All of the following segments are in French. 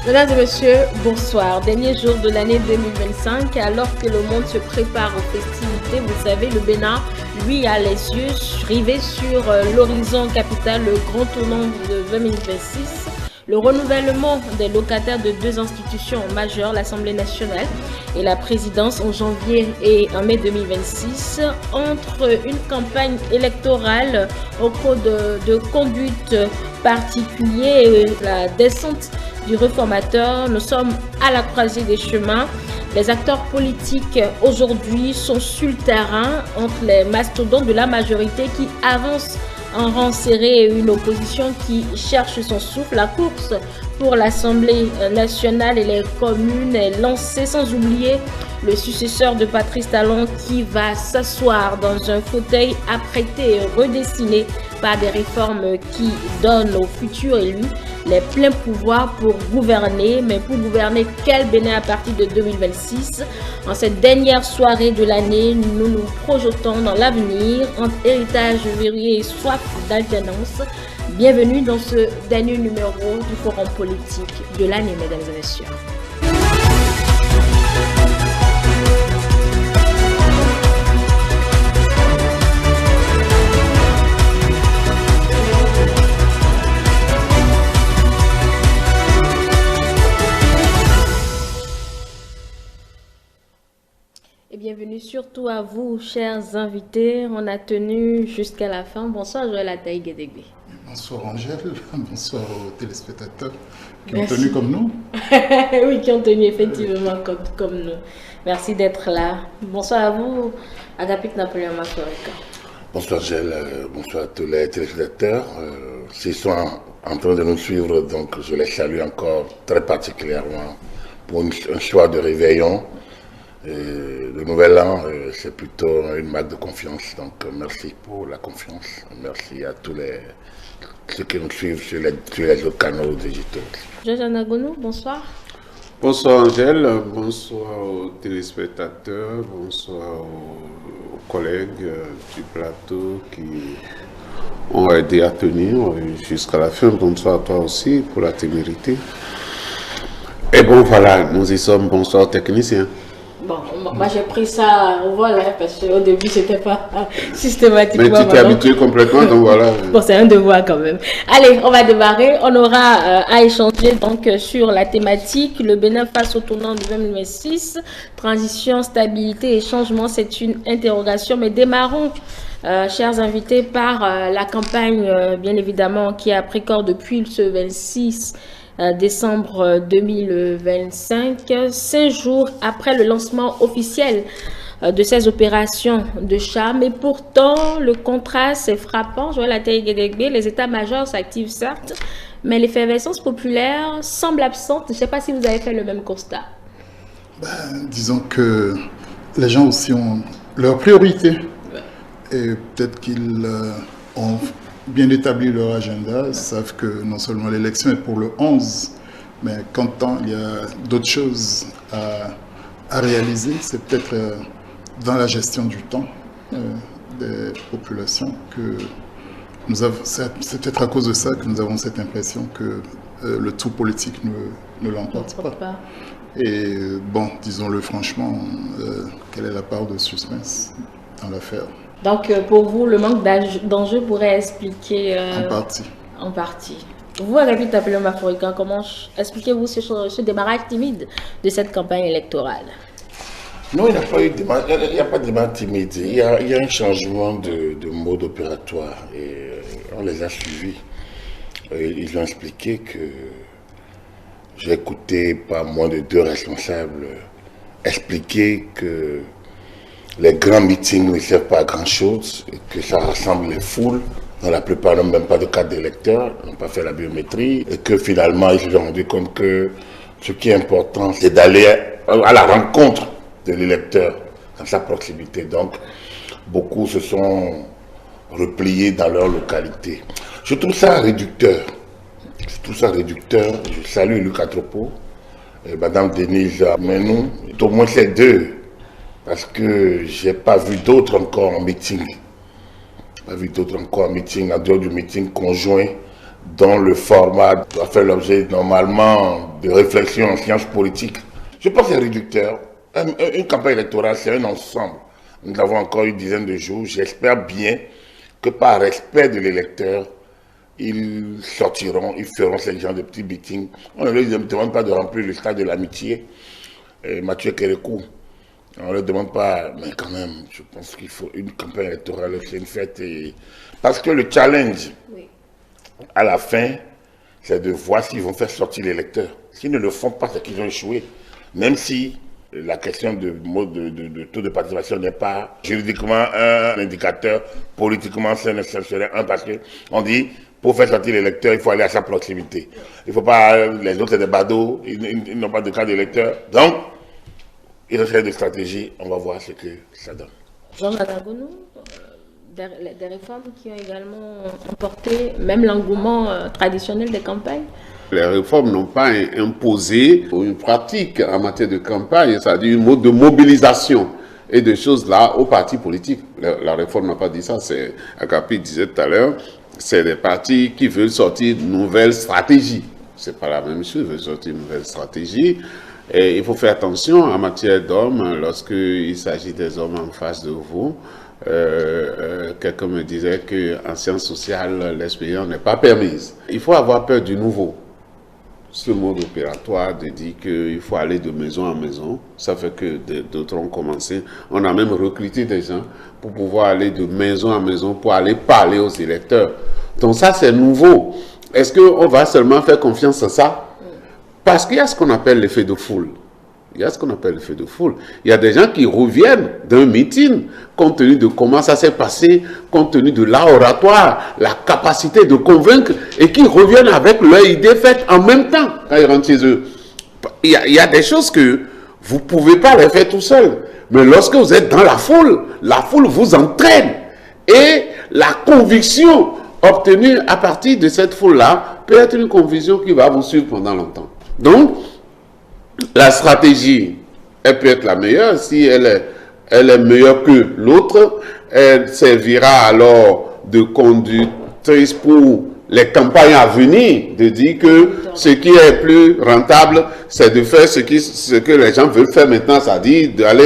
Mesdames et messieurs, bonsoir. Dernier jour de l'année 2025, alors que le monde se prépare aux festivités, vous savez, le Bénin, lui, a les yeux rivés sur l'horizon capital, le grand tournant de 2026. Le renouvellement des locataires de deux institutions majeures, l'Assemblée nationale et la présidence en janvier et en mai 2026, entre une campagne électorale au code de conduite particulier et la descente du réformateur. Nous sommes à la croisée des chemins. Les acteurs politiques aujourd'hui sont sur le terrain entre les mastodontes de la majorité qui avancent en rang serré et une opposition qui cherche son souffle. La course pour l'Assemblée nationale et les communes est lancée, sans oublier le successeur de Patrice Talon qui va s'asseoir dans un fauteuil apprêté et redessiné par des réformes qui donnent aux futurs élus les pleins pouvoirs pour gouverner. Mais pour gouverner, quel Bénin à partir de 2026? En cette dernière soirée de l'année, nous nous projetons dans l'avenir entre héritage verrouillé et soif d'alternance. Bienvenue dans ce dernier numéro du Forum politique de l'année, mesdames et messieurs. Et bienvenue surtout à vous, chers invités. On a tenu jusqu'à la fin. Bonsoir, Joël Ataï-Guédégbé. Bonsoir Angèle, bonsoir aux téléspectateurs qui ont tenu comme nous. Oui, qui ont tenu effectivement comme nous. Merci d'être là. Bonsoir à vous, Agapit Napoléon Maforika. Bonsoir Angèle, bonsoir à tous les téléspectateurs. S'ils sont en train de nous suivre, donc je les salue encore très particulièrement pour un soir de réveillon. Le nouvel an, c'est plutôt une marque de confiance, donc merci pour la confiance. Merci à tous ceux qui nous suivent sur les autres canaux digitaux. Georges Anagonou, bonsoir. Bonsoir Angèle, bonsoir aux téléspectateurs, bonsoir aux collègues du plateau qui ont aidé à tenir jusqu'à la fin. Bonsoir à toi aussi pour la témérité. Et bon voilà, nous y sommes. Bonsoir technicien. Bon, moi j'ai pris ça, voilà, parce qu'au début c'était pas systématiquement. Mais tu t'es habitué complètement, donc voilà. Bon, c'est un devoir quand même. Allez, on va démarrer. On aura à échanger donc sur la thématique le Bénin face au tournant de 2026, transition, stabilité et changement. C'est une interrogation, mais démarrons. Chers invités, par la campagne, bien évidemment, qui a pris corps depuis ce 26 décembre 2025, 5 jours après le lancement officiel de ces opérations de charme. Et pourtant, le contraste est frappant. Joël Ataï-Guédégbé, les états-majors s'activent certes, mais l'effervescence populaire semble absente. Je ne sais pas si vous avez fait le même constat. Disons que les gens aussi ont leurs priorités. Et peut-être qu'ils ont bien établi leur agenda, ils savent que non seulement l'élection est pour le 11, mais qu'en temps il y a d'autres choses à réaliser. C'est peut-être dans la gestion du temps des populations que nous avons. C'est peut-être à cause de ça que nous avons cette impression que le tout politique ne l'emporte pas. Et bon, disons-le franchement, quelle est la part de suspense dans l'affaire? Donc, pour vous, le manque d'enjeux pourrait expliquer... En partie. Vous, Agapit Napoléon Maforika, comment expliquez-vous ce démarrage timide de cette campagne électorale? Non, il n'y a pas de démarrage timide. Il y a un changement de mode opératoire et on les a suivis. Ils ont expliqué que j'ai écouté pas moins de 2 responsables expliquer que les grands meetings ne servent pas à grand-chose, et que ça rassemble les foules. Dans la plupart, n'ont même pas de carte d'électeur, n'ont pas fait la biométrie, et que finalement, ils se sont rendus compte que ce qui est important, c'est d'aller à la rencontre de l'électeur, dans sa proximité. Donc, beaucoup se sont repliés dans leur localité. Je trouve ça réducteur. Je salue Luc Atropo et Madame Denise Menou, au moins ces deux. Parce que je n'ai pas vu d'autres encore en meeting. En dehors du meeting conjoint dont le format doit faire l'objet normalement de réflexion en sciences politiques. Je pense que c'est réducteur. Une campagne électorale, c'est un ensemble. Nous avons encore une dizaine de jours. J'espère bien que par respect de l'électeur, ils sortiront, ils feront ce genre de petits meetings. On ne leur demande pas de remplir le stade de l'amitié. Mathieu Kérékou, on ne leur demande pas, mais quand même, je pense qu'il faut une campagne électorale, c'est une fête. Parce que le challenge, à la fin, c'est de voir s'ils vont faire sortir l'électeur. S'ils ne le font pas, c'est qu'ils ont échoué. Même si la question de taux de participation n'est pas juridiquement un indicateur, politiquement c'est serait un, parce qu'on dit, pour faire sortir l'électeur, il faut aller à sa proximité. Il ne faut pas, les autres c'est des badauds, ils n'ont pas de cas d'électeur. Donc, il y a des stratégies, on va voir ce que ça donne. Jean-Jacques Gonou, des réformes qui ont également emporté même l'engouement traditionnel des campagnes. Les réformes n'ont pas imposé une pratique en matière de campagne, c'est-à-dire un mode de mobilisation et de choses là aux partis politiques. La réforme n'a pas dit ça, c'est, Agapi disait tout à l'heure, c'est des partis qui veulent sortir de nouvelles stratégies. C'est pas la même chose, ils veulent sortir de nouvelles stratégies. Et il faut faire attention en matière d'hommes, lorsqu'il s'agit des hommes en face de vous. Quelqu'un me disait qu'en sciences sociales, l'expérience n'est pas permise. Il faut avoir peur du nouveau. Ce mode opératoire de dire qu'il faut aller de maison en maison, ça fait que d'autres ont commencé. On a même recruté des gens pour pouvoir aller de maison en maison, pour aller parler aux électeurs. Donc ça, c'est nouveau. Est-ce qu'on va seulement faire confiance à ça? Parce qu'il y a ce qu'on appelle l'effet de foule. Il y a ce qu'on appelle l'effet de foule. Il y a des gens qui reviennent d'un meeting, compte tenu de comment ça s'est passé, compte tenu de l'oratoire, la capacité de convaincre, et qui reviennent avec leur idée faite en même temps quand ils rentrent chez eux. Il y a des choses que vous ne pouvez pas les faire tout seul. Mais lorsque vous êtes dans la foule vous entraîne. Et la conviction obtenue à partir de cette foule-là peut être une conviction qui va vous suivre pendant longtemps. Donc, la stratégie, elle peut être la meilleure. Si elle est meilleure que l'autre, elle servira alors de conductrice pour les campagnes à venir, de dire que ce qui est plus rentable, c'est de faire ce que les gens veulent faire maintenant, c'est-à-dire d'aller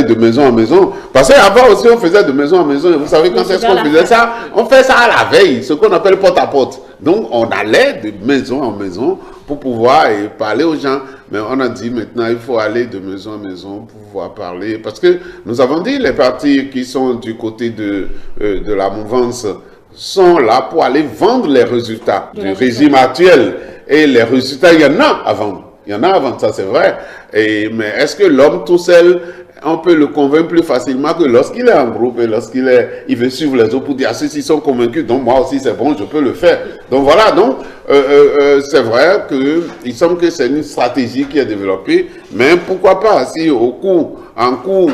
de maison en maison. Parce qu'avant aussi, on faisait de maison en maison. Et vous savez, quand est-ce qu'on faisait ça? On fait ça à la veille, ce qu'on appelle porte à porte. Donc, on allait de maison en maison pour pouvoir parler aux gens. Mais on a dit maintenant, il faut aller de maison en maison pour pouvoir parler. Parce que nous avons dit, les partis qui sont du côté de la mouvance sont là pour aller vendre les résultats du régime actuel. Et les résultats, il y en a à vendre. Il y en a à vendre, ça c'est vrai. Mais est-ce que l'homme tout seul, on peut le convaincre plus facilement que lorsqu'il est en groupe et il veut suivre les autres pour dire, ah, ceux-ci sont convaincus, donc moi aussi c'est bon, je peux le faire. Donc voilà, donc c'est vrai qu'il semble que c'est une stratégie qui est développée, mais pourquoi pas, si en cours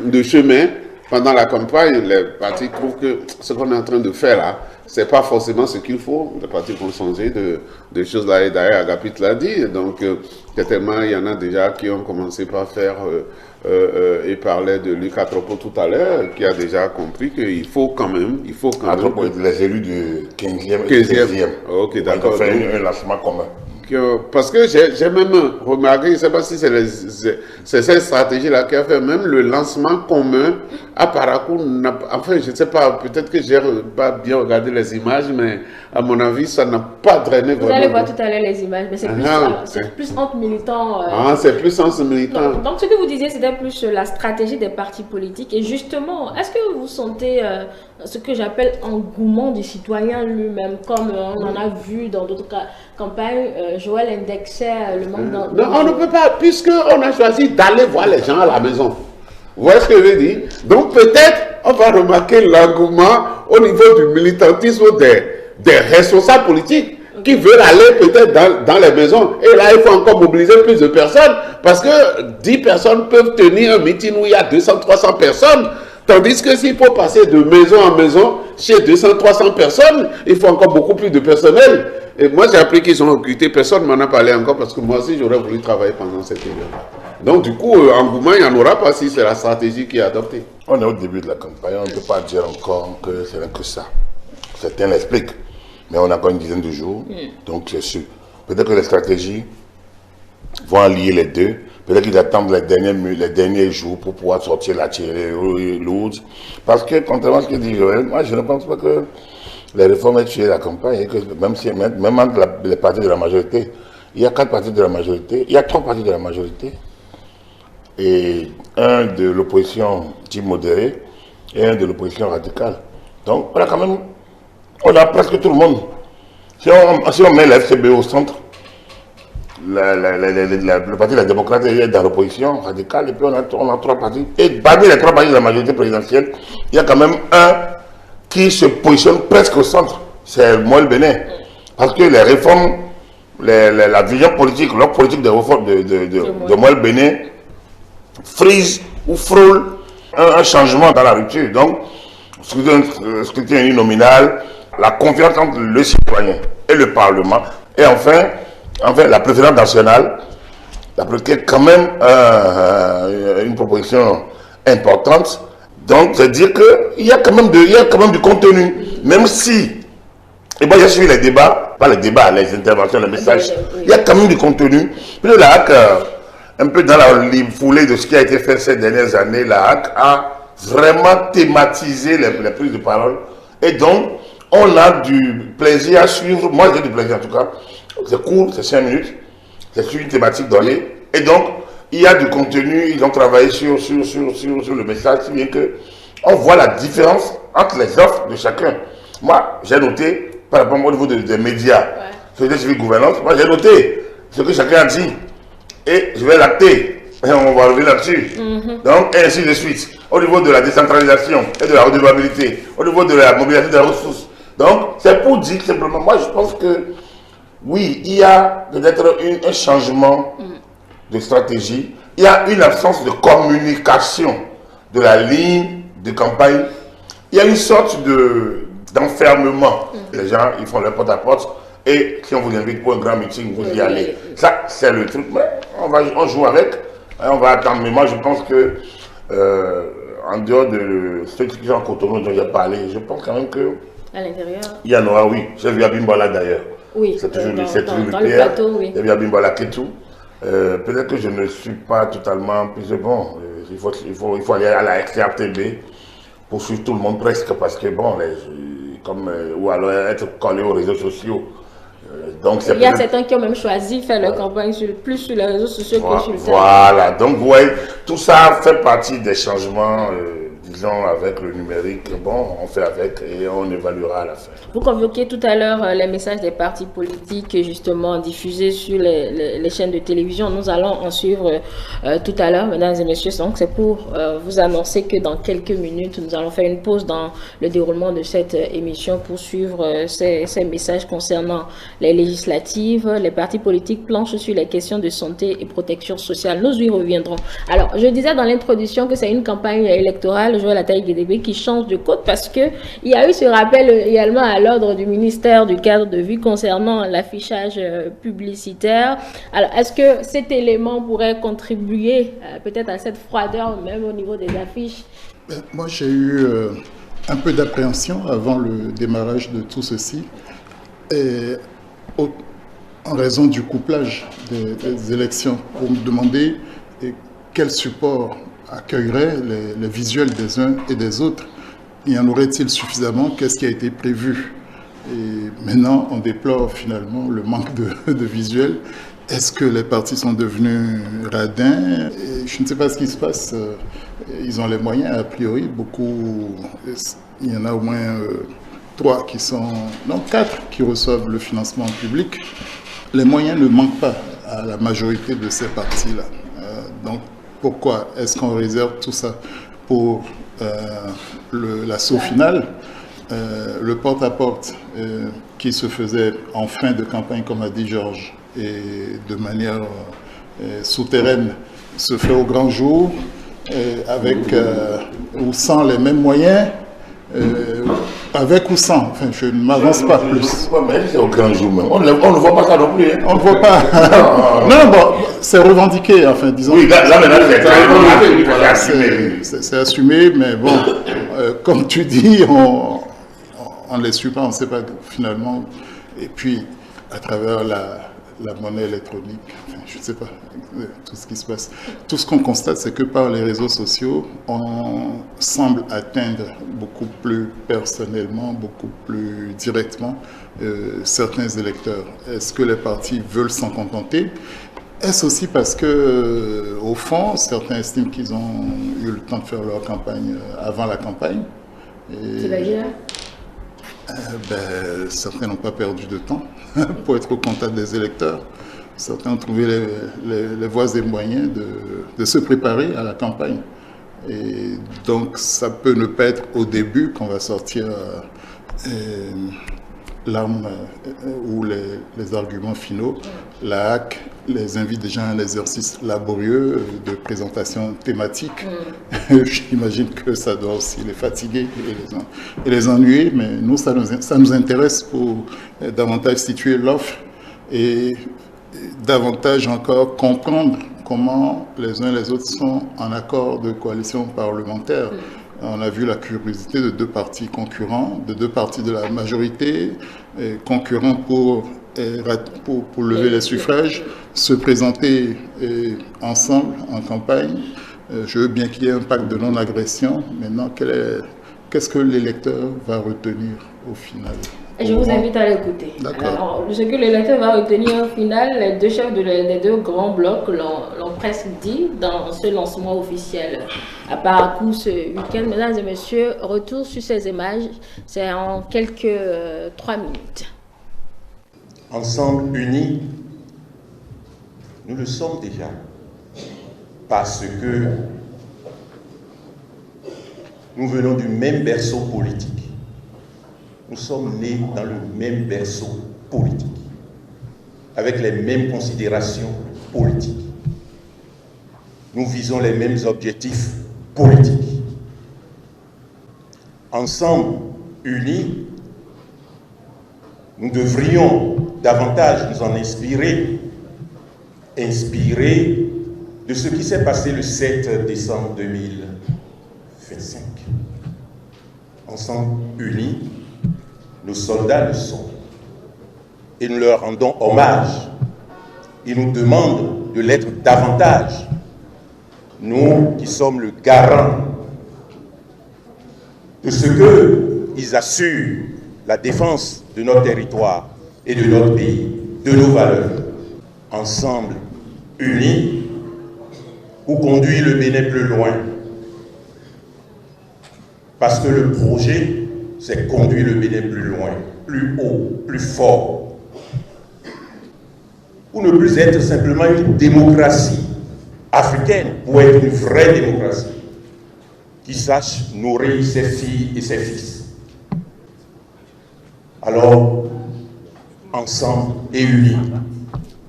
de chemin, pendant la campagne, les partis trouvent que ce qu'on est en train de faire là, c'est pas forcément ce qu'il faut. Les partis vont changer de choses là. Et d'ailleurs, Agapit l'a dit. Donc, certainement, il y en a déjà qui ont commencé par faire et parlait de Luc Atropo tout à l'heure, qui a déjà compris qu'il faut quand même. Atropo, les élus du 15e et 16e. Ok, d'accord. On fait un lancement commun. Parce que j'ai même remarqué, je ne sais pas si c'est cette stratégie-là qui a fait même le lancement commun à Parakou. Enfin, je ne sais pas, peut-être que je n'ai pas bien regardé les images, mais à mon avis, ça n'a pas drainé vraiment. Vous allez voir tout à l'heure les images, mais c'est plus entre militants. C'est plus entre militants. Donc, ce que vous disiez, c'était plus la stratégie des partis politiques. Et justement, est-ce que vous sentez ce que j'appelle engouement du citoyen lui-même, comme on en a vu dans d'autres campagnes? Joël indexait le manque d'engouement. Non, on ne peut pas, puisqu'on a choisi d'aller voir les gens à la maison. Vous voyez ce que je veux dire? Donc peut-être on va remarquer l'engouement au niveau du militantisme des responsables politiques qui veulent aller peut-être dans les maisons. Et là, il faut encore mobiliser plus de personnes parce que 10 personnes peuvent tenir un meeting où il y a 200-300 personnes. Tandis que s'il faut passer de maison en maison, chez 200-300 personnes, il faut encore beaucoup plus de personnel. Et moi, j'ai appris qu'ils ont recruté, personne ne m'en a parlé encore parce que moi aussi, j'aurais voulu travailler pendant cette période. Donc, du coup, engouement, il n'y en aura pas si c'est la stratégie qui est adoptée. On est au début de la campagne, on ne peut pas dire encore que c'est que ça. Certains l'expliquent. mais on a encore une dizaine de jours. Donc, c'est sûr. Peut-être que les stratégies vont allier les deux. Peut-être qu'ils attendent les derniers jours pour pouvoir sortir la tirée lourde. Parce que, contrairement à ce que dit Joël, moi, je ne pense pas que les réformes aient tué la campagne. Et que même entre les partis de la majorité, il y a 4 partis de la majorité, il y a 3 partis de la majorité. Et un de l'opposition dit modérée et un de l'opposition radicale. Donc, on a presque tout le monde. Si on met la FCB au centre, le parti de la démocrate est dans l'opposition radicale, et puis on a 3 partis. Et parmi les 3 partis de la majorité présidentielle, il y a quand même un qui se positionne presque au centre. C'est Moël Bénin. Parce que les réformes, la vision politique, leur politique de réforme de Moël Bénin frise ou frôle un changement dans la rupture. Donc, scrutin uninominal, la confiance entre le citoyen et le Parlement, et enfin la préférence nationale, qui est quand même une proposition importante. Donc, c'est dire qu'il y a quand même du contenu, même si, et moi j'ai suivi les débats, pas les débats, les interventions, les messages, il y a quand même du contenu. Puis la HAC, un peu dans la foulée de ce qui a été fait ces dernières années, la HAC a vraiment thématisé les prises de parole. Et donc, on a du plaisir à suivre. Moi, j'ai du plaisir en tout cas. C'est court, c'est 5 minutes. C'est sur une thématique donnée. Et donc, il y a du contenu. Ils ont travaillé sur le message, si bien que on voit la différence entre les offres de chacun. Moi, j'ai noté, par rapport au niveau des médias, sur les civiques gouvernance, moi, j'ai noté ce que chacun a dit. Et je vais l'acter. Et on va revenir là-dessus. Donc, et ainsi de suite. Au niveau de la décentralisation et de la redevabilité, au niveau de la mobilisation des ressources. Donc, c'est pour dire simplement, moi, je pense que, oui, il y a peut-être un changement de stratégie. Il y a une absence de communication de la ligne de campagne. Il y a une sorte d'enfermement. Les gens, ils font leur porte-à-porte. Et si on vous invite pour un grand meeting, vous y allez. Ça, c'est le truc. Mais on joue avec. On va attendre. Mais moi, je pense que, en dehors de ceux qui sont en Cotonou dont j'ai parlé, je pense quand même que. À l'intérieur. Il y en aura, oui. J'ai vu Abimbola d'ailleurs. Oui. C'est toujours dans le le plateau, oui. J'ai vu Abimbola Ketou. Peut-être que je ne suis pas totalement. Puis bon, il faut aller à la RTB pour suivre tout le monde presque. Parce que bon, ou alors être collé aux réseaux sociaux. Donc, il y a certains qui ont même choisi de faire leur campagne plus sur les réseaux sociaux que sur le terrain. Voilà, donc vous voyez, tout ça fait partie des changements, disons, avec le numérique. Bon, on fait avec et on évaluera à la fin. Vous convoquiez tout à l'heure les messages des partis politiques justement diffusés sur les chaînes de télévision. Nous allons en suivre tout à l'heure, mesdames et messieurs. Donc c'est pour vous annoncer que dans quelques minutes, nous allons faire une pause dans le déroulement de cette émission pour suivre ces messages concernant les législatives. Les partis politiques planchent sur les questions de santé et protection sociale. Nous y reviendrons. Alors, je disais dans l'introduction que c'est une campagne électorale, Joël Ataï-Guédébé, qui change de côte parce qu'il y a eu ce rappel également à l'ordre du ministère du cadre de vie concernant l'affichage publicitaire. Alors, est-ce que cet élément pourrait contribuer peut-être à cette froideur même au niveau des affiches? Moi, j'ai eu un peu d'appréhension avant le démarrage de tout ceci. Et en raison du couplage des élections, pour me demander quel support accueillerait les visuels des uns et des autres. Y en aurait-il suffisamment? Qu'est-ce qui a été prévu? Et maintenant, on déplore finalement le manque de visuels. Est-ce que les partis sont devenus radins? Et je ne sais pas ce qui se passe. Ils ont les moyens, a priori. Beaucoup, il y en a au moins 4 qui reçoivent le financement public. Les moyens ne manquent pas à la majorité de ces partis-là. Donc, pourquoi est-ce qu'on réserve tout ça pour l'assaut final? Le porte-à-porte qui se faisait en fin de campagne, comme a dit Georges, et de manière souterraine, se fait au grand jour, avec ou sans les mêmes moyens, avec ou sans. Enfin, je ne m'avance pas plus. Mais c'est au grand jour même. On ne voit pas ça non plus. Hein. On ne voit pas. Non, bon, c'est revendiqué, enfin, disons. Oui, là maintenant, c'est assumé. C'est assumé, mais bon, comme tu dis, on ne les suit pas, on ne sait pas finalement. Et puis, à travers la monnaie électronique, enfin, je ne sais pas, tout ce qui se passe. Tout ce qu'on constate, c'est que par les réseaux sociaux, on semble atteindre beaucoup plus personnellement, beaucoup plus directement certains électeurs. Est-ce que les partis veulent s'en contenter? Est-ce aussi parce que, au fond, certains estiment qu'ils ont eu le temps de faire leur campagne avant la campagne? C'est-à-dire? Certains n'ont pas perdu de temps pour être au contact des électeurs. Certains ont trouvé les voies et moyens de se préparer à la campagne. Et donc, ça peut ne pas être au début qu'on va sortir l'arme ou les arguments finaux. La HAC les invite déjà à un exercice laborieux de présentation thématique. J'imagine que ça doit aussi les fatiguer et les ennuyer, mais nous, ça nous intéresse pour davantage situer l'offre et davantage encore comprendre comment les uns et les autres sont en accord de coalition parlementaire. On a vu la curiosité de deux partis concurrents, de deux partis de la majorité, concurrents pour lever les suffrages, se présenter ensemble en campagne. Je veux bien qu'il y ait un pacte de non-agression. Maintenant, qu'est-ce que l'électeur va retenir au final? Je vous invite à l'écouter. Alors, ce que l'électeur va retenir au final, les deux chefs des deux grands blocs l'ont presque dit dans ce lancement officiel à Parakou ce week-end. Mesdames et messieurs, retour sur ces images, c'est en quelques 3 minutes. Ensemble, unis, nous le sommes déjà, parce que nous venons du même berceau politique. Nous sommes nés dans le même berceau politique, avec les mêmes considérations politiques. Nous visons les mêmes objectifs politiques. Ensemble, unis, nous devrions davantage nous en inspirer de ce qui s'est passé le 7 décembre 2025. Ensemble, unis, nos soldats le sont. Et nous leur rendons hommage. Ils nous demandent de l'être davantage. Nous qui sommes le garant de ce qu'ils assurent la défense de notre territoire et de notre pays, de nos valeurs. Ensemble, unis, pour conduire le Bénin plus loin. Parce que le projet, c'est conduire le Bénin plus loin, plus haut, plus fort. Pour ne plus être simplement une démocratie africaine, pour être une vraie démocratie, qui sache nourrir ses filles et ses fils. Alors, ensemble et unis,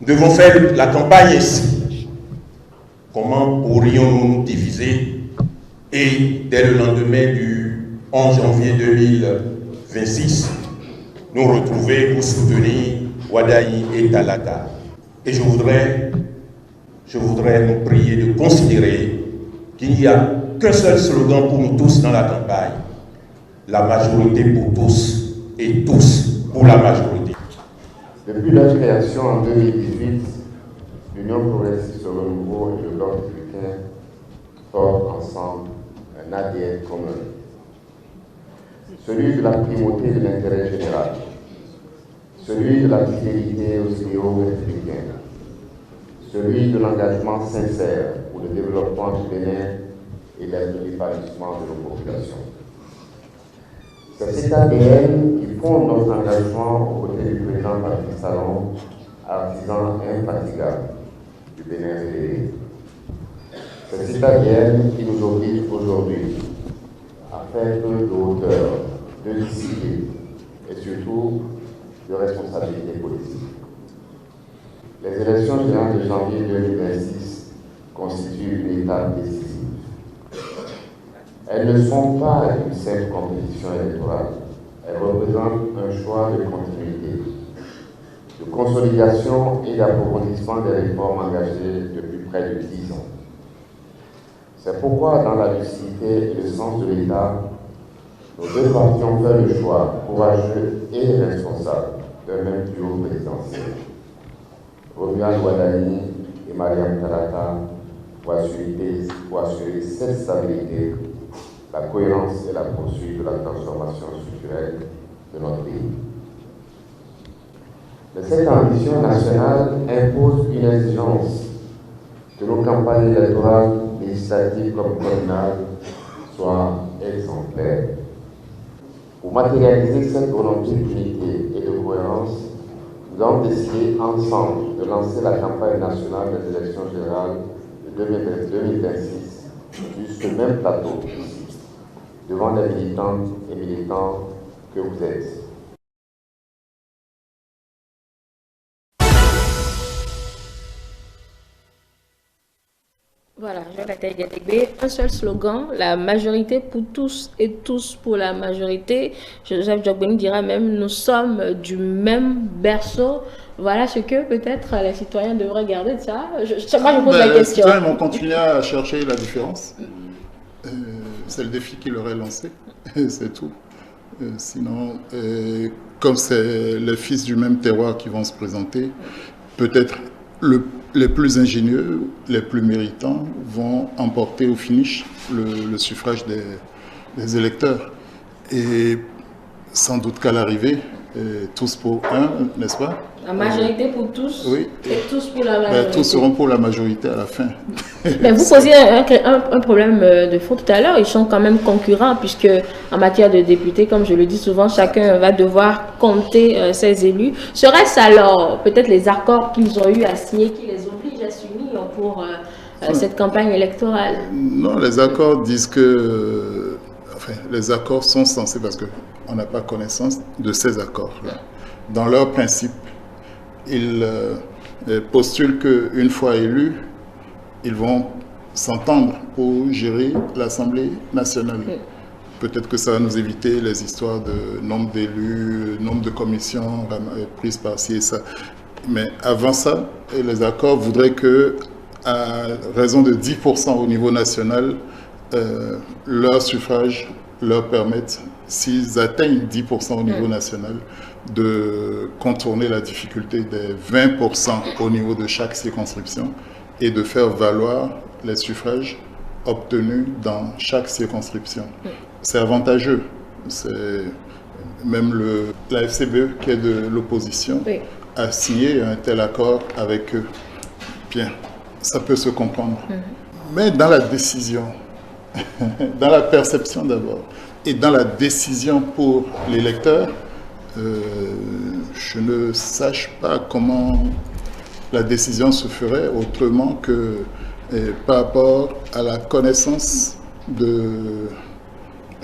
nous devons faire la campagne ici. Comment pourrions-nous nous diviser et, dès le lendemain du 11 janvier 2026, nous retrouver pour soutenir Wadaï et Talata. Et je voudrais nous prier de considérer qu'il n'y a qu'un seul slogan pour nous tous dans la campagne: la majorité pour tous et tous pour la majorité. Depuis la création en 2018, l'Union progressiste au renouveau et le Bloc républicain portent ensemble un ADN commun. Celui de la primauté de l'intérêt général, celui de la fidélité aux idéaux républicains, celui de l'engagement sincère pour le développement du Bénin et l'épanouissement de nos populations. C'est cet ADN qui fonde notre engagement aux côtés du président Patrice Talon, artisan infatigable du Bénin fédéré. C'est cet ADN qui nous oblige aujourd'hui à faire preuve de hauteur, de discipline et surtout de responsabilité politique. Les élections générales de janvier 2026 constituent une étape décisive. Elles ne sont pas une simple compétition électorale. Elles représentent un choix de continuité, de consolidation et d'approfondissement des réformes engagées depuis près de 10 ans. C'est pourquoi, dans la lucidité et le sens de l'État, Nos deux partis ont fait le choix courageux et responsable d'un même duo présidentiel. Romuald Wadani et Mariam Talata pour assurer cette stabilité, la cohérence et la poursuite de la transformation structurelle de notre pays. Mais cette ambition nationale impose une exigence que nos campagnes électorales, législatives comme communales, soient exemplaires. Pour matérialiser cette volonté d'unité et de cohérence, nous avons décidé ensemble de lancer la campagne nationale des élections générales de 2026 sur ce même plateau, devant les militantes et militants que vous êtes. Voilà, Jonathan Gadegbe, un seul slogan, la majorité pour tous et tous pour la majorité. Joseph Djogbeni dira même, nous sommes du même berceau. Voilà ce que peut-être les citoyens devraient garder de ça. Moi, je pose la question. Les citoyens vont continuer à chercher la différence. C'est le défi qui leur est lancé, c'est tout. Sinon, comme c'est les fils du même terroir qui vont se présenter, peut-être les plus ingénieux, les plus méritants vont emporter au finish le suffrage des électeurs. Et sans doute qu'à l'arrivée, tous pour un, n'est-ce pas? La majorité pour tous, oui. Et tous pour la majorité. Tous seront pour la majorité à la fin. Mais vous posiez un problème de fond tout à l'heure. Ils sont quand même concurrents puisque en matière de députés, comme je le dis souvent, chacun va devoir compter ses élus. Serait-ce alors peut-être les accords qu'ils ont eu à signer qui les obligent à s'unir pour cette campagne électorale? Non, les accords disent que... Enfin, les accords sont censés, parce qu'on n'a pas connaissance de ces accords-là. Dans leur principe, ils postulent qu'une fois élus, ils vont s'entendre pour gérer l'Assemblée nationale. Peut-être que ça va nous éviter les histoires de nombre d'élus, nombre de commissions prises par-ci et ça. Mais avant ça, les accords voudraient que, à raison de 10% au niveau national, leur suffrage leur permette, s'ils atteignent 10% au niveau national, de contourner la difficulté des 20% au niveau de chaque circonscription et de faire valoir les suffrages obtenus dans chaque circonscription. C'est avantageux. Même la FCBE, qui est de l'opposition, a signé un tel accord avec eux. Bien, ça peut se comprendre. Mais dans la décision, dans la perception d'abord, et dans la décision pour l'électeur, je ne sache pas comment la décision se ferait autrement que par rapport à la connaissance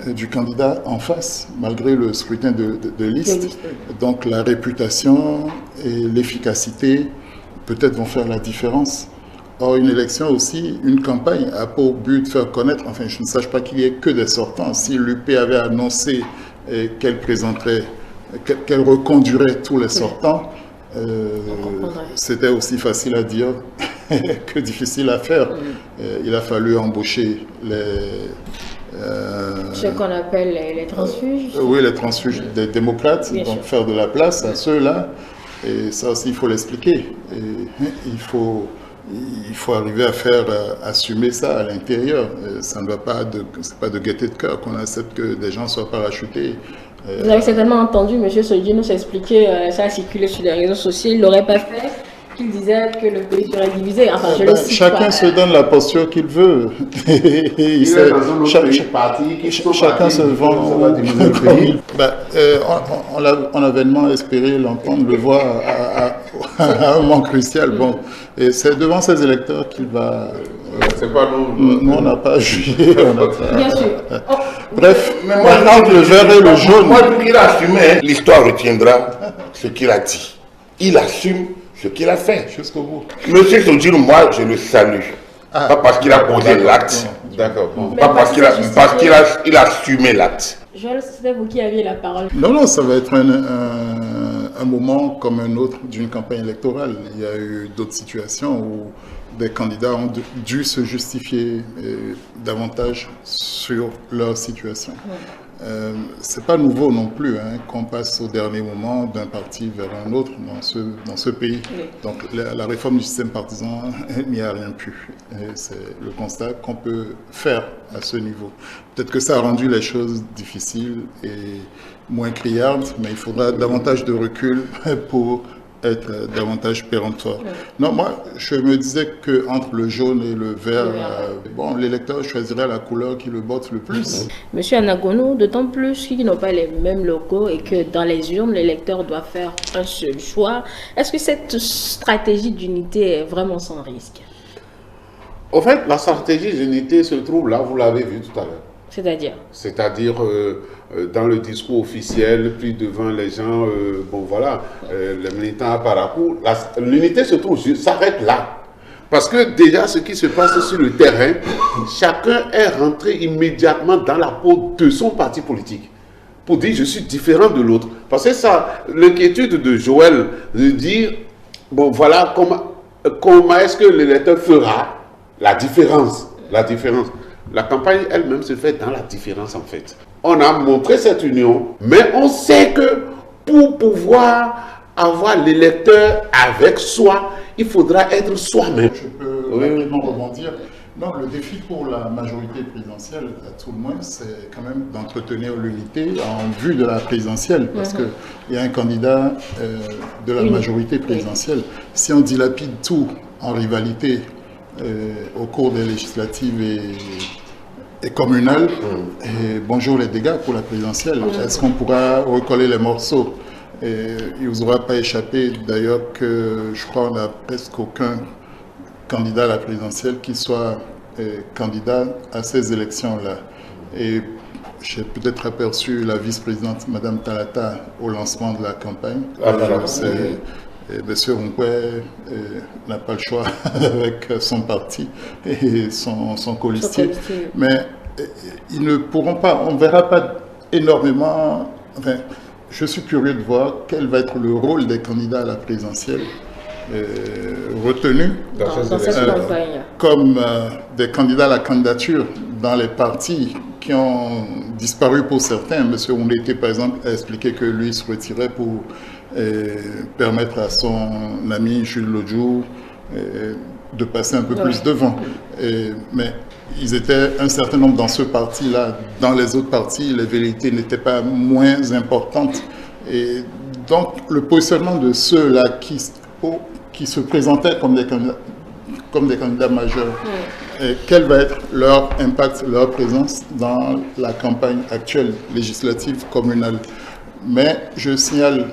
du candidat en face, malgré le scrutin de liste. Donc la réputation et l'efficacité peut-être vont faire la différence. Or, une élection aussi, une campagne a pour but de faire connaître, enfin je ne sache pas qu'il y ait que des sortants. Si l'UP avait annoncé qu'elle présenterait, qu'elle reconduirait tous les sortants, c'était aussi facile à dire que difficile à faire. Il a fallu embaucher ce qu'on appelle les transfuges. Oui, les transfuges des démocrates, Bien donc sûr. faire de la place à ceux-là. Et ça aussi, il faut l'expliquer. Il faut arriver à faire assumer ça à l'intérieur. Ça ne va pas c'est pas de gaieté de cœur qu'on accepte que des gens soient parachutés. Vous avez certainement entendu M. Sodji nous expliquer, ça a circulé sur les réseaux sociaux, il ne l'aurait pas fait, qu'il disait que le pays serait divisé. Enfin, je le cite Chacun pas. se donne la posture qu'il veut. Chacun se vend comme il. On a vainement espéré l'entendre, le voir à un moment crucial. Bon, et c'est devant ses électeurs qu'il va. C'est pas nous. Nous, on n'a pas jugé. Bien sûr. Bref, Mais moi, entre le vert et le jaune. Moi, il a assumé. L'histoire retiendra ce qu'il a dit. Il assume ce qu'il a fait. Jusqu'au bout. Monsieur Sodji, moi, je le salue. Pas parce qu'il a posé l'acte. D'accord. Pas parce qu'il a assumé l'acte. Joël, c'était vous qui aviez la parole. Non, ça va être un moment comme un autre d'une campagne électorale. Il y a eu d'autres situations où des candidats ont dû se justifier davantage sur leur situation. c'est pas nouveau non plus qu'on passe au dernier moment d'un parti vers un autre dans ce pays. Oui. Donc la réforme du système partisan n'y a rien pu. C'est le constat qu'on peut faire à ce niveau. Peut-être que ça a rendu les choses difficiles et moins criardes, mais il faudra davantage de recul pour être davantage péremptoire. Oui. Non, moi, je me disais qu'entre le jaune et le vert, bon, l'électeur choisirait la couleur qui le botte le plus. Monsieur Anagono, d'autant plus qu'ils n'ont pas les mêmes locaux et que dans les urnes, l'électeur doit faire un seul choix. Est-ce que cette stratégie d'unité est vraiment sans risque? En fait, la stratégie d'unité se trouve là, vous l'avez vu tout à l'heure. C'est-à-dire? C'est-à-dire dans le discours officiel, puis devant les gens, bon voilà, les militants à Parakou, l'unité se trouve, s'arrête là. Parce que déjà, ce qui se passe sur le terrain, chacun est rentré immédiatement dans la peau de son parti politique pour dire je suis différent de l'autre. Parce que ça, l'inquiétude de Joël, de dire, bon voilà, comment est-ce que l'électeur fera la différence. La campagne elle-même se fait dans la différence en fait. On a montré cette union, mais on sait que pour pouvoir avoir l'électeur avec soi, il faudra être soi-même. Je peux rapidement rebondir. Non, le défi pour la majorité présidentielle, à tout le moins, c'est quand même d'entretenir l'unité en vue de la présidentielle, parce qu'il y a un candidat de la majorité présidentielle. Si on dilapide tout en rivalité au cours des législatives et communales, et bonjour les dégâts pour la présidentielle. Est-ce qu'on pourra recoller les morceaux? Et il ne vous aura pas échappé d'ailleurs que je crois qu'on n'a presque aucun candidat à la présidentielle qui soit candidat à ces élections-là. Et j'ai peut-être aperçu la vice-présidente Madame Talata au lancement de la campagne. Monsieur Onkwe n'a pas le choix avec son parti et son colistier. Mais ils ne pourront pas, on ne verra pas énormément. Enfin, je suis curieux de voir quel va être le rôle des candidats à la présidentielle retenus dans cette campagne. Comme des candidats à la candidature dans les partis qui ont disparu pour certains. Monsieur Ondete, par exemple, a expliqué que lui se retirait pour permettre à son ami Jules Lodjou de passer un peu plus devant. Mais ils étaient un certain nombre dans ce parti-là. Dans les autres partis, les velléités n'étaient pas moins importantes. Et donc, le positionnement de ceux-là qui se présentaient comme des candidats majeurs, quel va être leur impact, leur présence dans la campagne actuelle législative communale. Mais je signale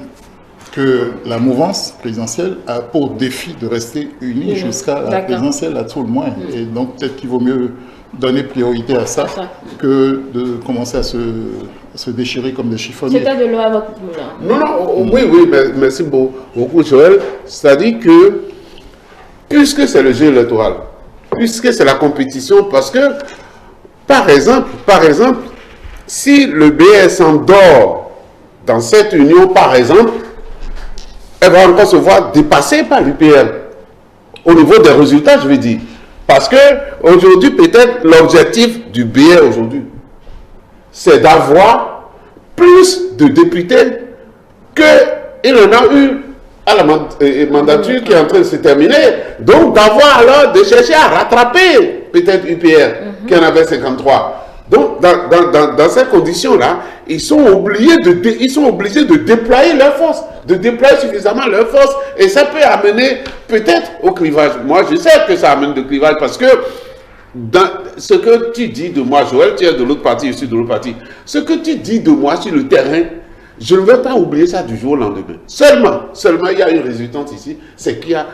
que la mouvance présidentielle a pour défi de rester unie jusqu'à la présidentielle à tout le moins. Et donc peut-être qu'il vaut mieux donner priorité à ça que de commencer à se déchirer comme des chiffonniers. C'est de l'eau à votre moulin. Non, oui, merci beaucoup Joël. C'est-à-dire que, puisque c'est le jeu électoral, puisque c'est la compétition, parce que, par exemple, si le BS s'endort dans cette union, par exemple, elle va encore se voir dépassée par l'UPR. Au niveau des résultats, je veux dire. Parce que aujourd'hui, peut-être, l'objectif du BR aujourd'hui, c'est d'avoir plus de députés qu'il en a eu à la mandature qui est en train de se terminer. Donc, d'avoir alors de chercher à rattraper peut-être UPR, qui en avait 53. Donc, dans ces conditions-là, ils sont obligés de déployer leurs forces, de déployer suffisamment leurs forces, et ça peut amener peut-être au clivage. Moi, je sais que ça amène de clivage parce que dans ce que tu dis de moi, Joël, tu es de l'autre parti, je suis de l'autre parti. Ce que tu dis de moi sur le terrain, je ne vais pas oublier ça du jour au lendemain. Seulement, il y a une résultante ici, c'est qu'il y a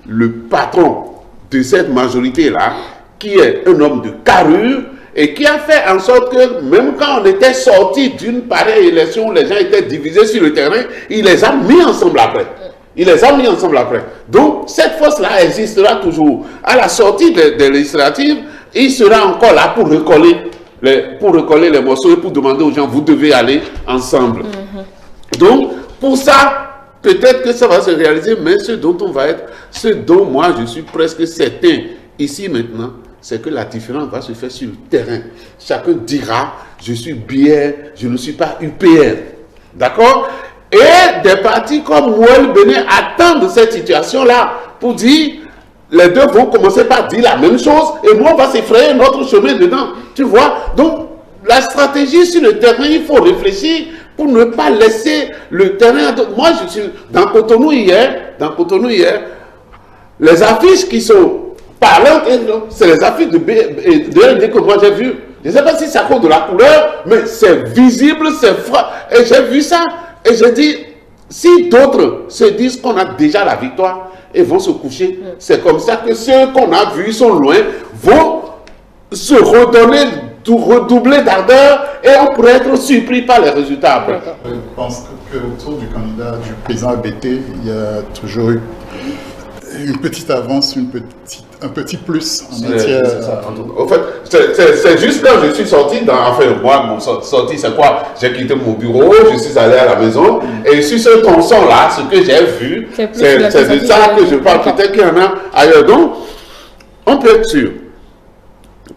le patron de cette majorité-là, qui est un homme de carrure, et qui a fait en sorte que même quand on était sorti d'une pareille élection où les gens étaient divisés sur le terrain, il les a mis ensemble après. Donc, cette force-là existera toujours. À la sortie des législatives, il sera encore là pour recoller les morceaux et pour demander aux gens, vous devez aller ensemble. Donc, pour ça, peut-être que ça va se réaliser, mais ce dont moi je suis presque certain, ici maintenant, c'est que la différence va se faire sur le terrain. Chacun dira je suis BR, je ne suis pas UPR. D'accord? Et des partis comme Mouel Bénin attendent cette situation-là pour dire, les deux vont commencer par dire la même chose et nous on va s'effrayer notre chemin dedans. Tu vois? Donc, la stratégie sur le terrain, il faut réfléchir pour ne pas laisser le terrain. Moi, je suis dans Cotonou hier, les affiches qui sont parlantes, c'est les affiches de LD que moi j'ai vues. Je ne sais pas si c'est à cause de la couleur, mais c'est visible, c'est froid. Et j'ai vu ça. Et j'ai dit, si d'autres se disent qu'on a déjà la victoire et vont se coucher, c'est comme ça que ceux qu'on a vus, sont loin, vont se redonner, redoubler d'ardeur et on pourrait être surpris par les résultats après. Je pense qu'autour du candidat du président ABT, il y a toujours eu une petite avance, un petit plus en matière. En fait, c'est juste quand je suis sorti, enfin, moi, mon sorti, c'est quoi? J'ai quitté mon bureau, je suis allé à la maison, et sur ce tronçon-là, ce que j'ai vu, c'est de ça que je parle. Peut-être qu'il y en a ailleurs. Donc, on peut être sûr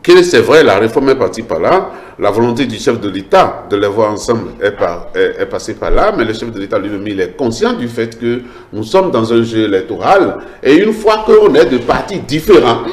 que c'est vrai, la réforme est partie par là, la volonté du chef de l'État de les voir ensemble est passée par là, mais le chef de l'État lui-même, il est conscient du fait que nous sommes dans un jeu électoral, et une fois qu'on est de partis différents,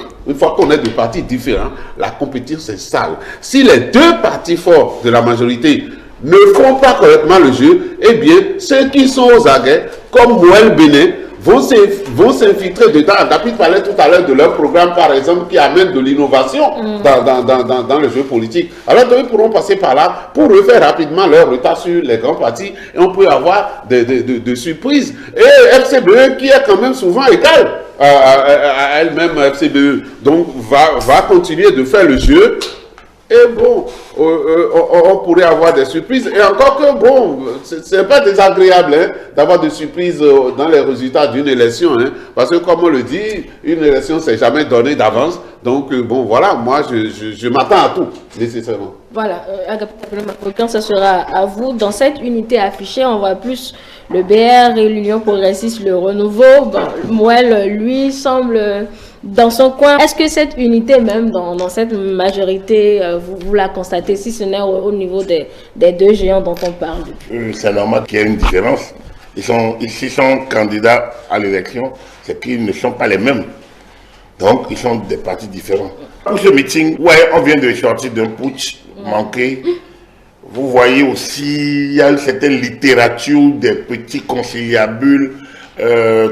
la compétition s'installe. Si les deux partis forts de la majorité ne font pas correctement le jeu, eh bien, ceux qui sont aux aguets, comme Mouel Bénin, vont s'infiltrer dedans. David parlait tout à l'heure de leur programme, par exemple, qui amène de l'innovation dans le jeu politique. Alors, ils pourront passer par là pour refaire rapidement leur retard sur les grands partis et on peut avoir des surprises. Et FCBE, qui est quand même souvent égale à elle-même, FCBE, donc va continuer de faire le jeu. Et bon, on pourrait avoir des surprises. Et encore que, bon, c'est pas désagréable d'avoir des surprises dans les résultats d'une élection. Parce que, comme on le dit, une élection, c'est jamais donné d'avance. Donc, bon, voilà, moi, je m'attends à tout, nécessairement. Voilà, quand ça sera à vous. Dans cette unité affichée, on voit plus le BR et l'Union progressiste, le renouveau. Bon, Mouel, lui, semble dans son coin. Est-ce que cette unité, même dans cette majorité, vous la constatez, si ce n'est au niveau des deux géants dont on parle depuis? C'est normal qu'il y ait une différence. S'ils sont candidats à l'élection, c'est qu'ils ne sont pas les mêmes. Donc, ils sont des partis différents. Pour ce meeting, ouais, on vient de sortir d'un putsch manqué. Vous voyez aussi, il y a une certaine littérature des petits conciliabules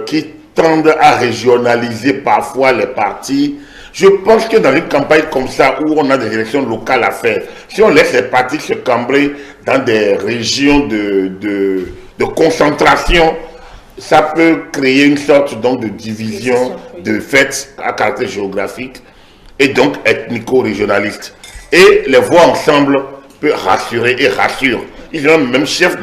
qui tendent à régionaliser parfois les partis. Je pense que dans une campagne comme ça, où on a des élections locales à faire, si on laisse les partis se cambrer dans des régions de concentration, ça peut créer une sorte donc, de division de fait à caractère géographique et donc ethnico-régionaliste. Et les voir ensemble peut rassurer et rassure. Ils ont un même chef,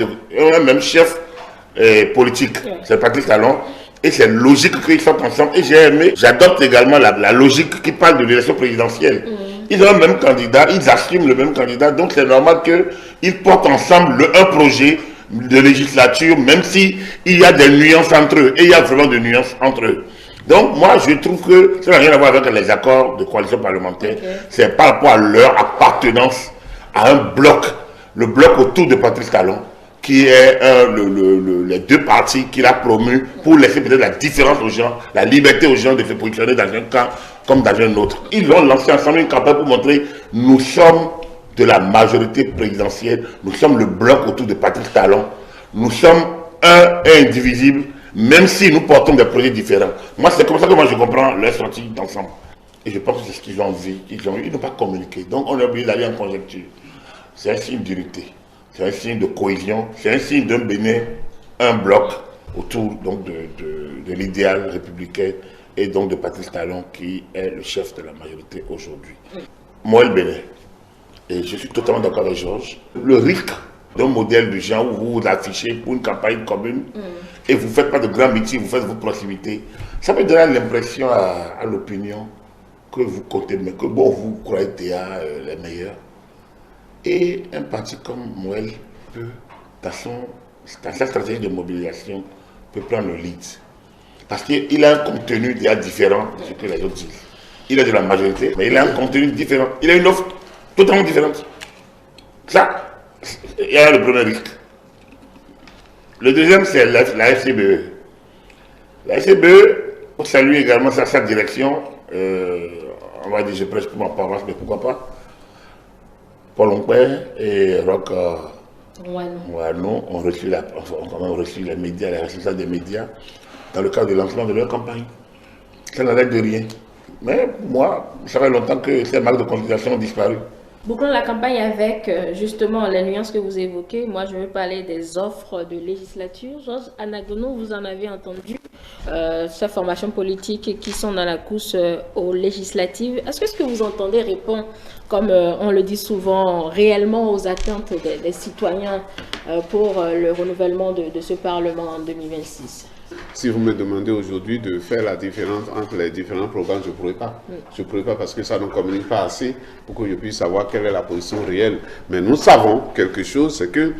politique, c'est Patrice Talon. Et c'est logique qu'ils soient ensemble. Et j'ai aimé, j'adopte également la logique qui parle de l'élection présidentielle. Ils ont le même candidat, ils assument le même candidat. Donc c'est normal qu'ils portent ensemble un projet de législature, même s'il y a des nuances entre eux. Et il y a vraiment des nuances entre eux. Donc moi je trouve que ça n'a rien à voir avec les accords de coalition parlementaire. C'est par rapport à leur appartenance à un bloc, le bloc autour de Patrice Talon, qui est les deux partis qu'il a promus pour laisser peut-être la différence aux gens, la liberté aux gens de se positionner dans un camp comme dans un autre. Ils ont lancé ensemble une campagne pour montrer nous sommes de la majorité présidentielle, nous sommes le bloc autour de Patrice Talon, nous sommes un et indivisible, même si nous portons des projets différents. Moi, c'est comme ça que moi je comprends leur sortie d'ensemble. Et je pense que c'est ce qu'ils ont vu, ils n'ont pas communiqué. Donc on est obligé d'aller en conjecture. C'est un signe d'unité. C'est un signe de cohésion, c'est un signe d'un Bénin, un bloc autour donc, de l'idéal républicain et donc de Patrice Talon qui est le chef de la majorité aujourd'hui. Mouel Bénin, et je suis totalement d'accord avec Georges, le risque d'un modèle de gens où vous vous affichez pour une campagne commune et vous ne faites pas de grands meetings, vous faites vos proximités, ça peut donner l'impression à l'opinion que vous comptez, mais que bon, vous croyez les meilleurs. Et un parti comme Mouel peut, dans sa stratégie de mobilisation, peut prendre le lead. Parce qu'il a un contenu déjà différent de ce que les autres disent. Il est de la majorité, mais il a un contenu différent. Il a une offre totalement différente. Ça, il y a le premier risque. Le deuxième, c'est la FCBE. La FCBE, on salue également sa direction. On va dire, je prêche pour ma paroisse, mais pourquoi pas. Paul Ompère et Roch Wano ont reçu les médias, les responsables des médias, dans le cadre de lancement de leur campagne. Ça n'arrête de rien. Mais moi, ça fait longtemps que ces marques de consultation ont disparu. Bouclons la campagne avec justement les nuances que vous évoquez. Moi, je veux parler des offres de législature. Georges Anagono, vous en avez entendu, ces formations politiques qui sont dans la course aux législatives. Est-ce que ce que vous entendez répond, comme on le dit souvent, réellement aux attentes des citoyens pour le renouvellement de ce Parlement en 2026 ? Si vous me demandez aujourd'hui de faire la différence entre les différents programmes, je ne pourrais pas. Je ne pourrais pas parce que ça ne communique pas assez pour que je puisse savoir quelle est la position réelle. Mais nous savons quelque chose, c'est que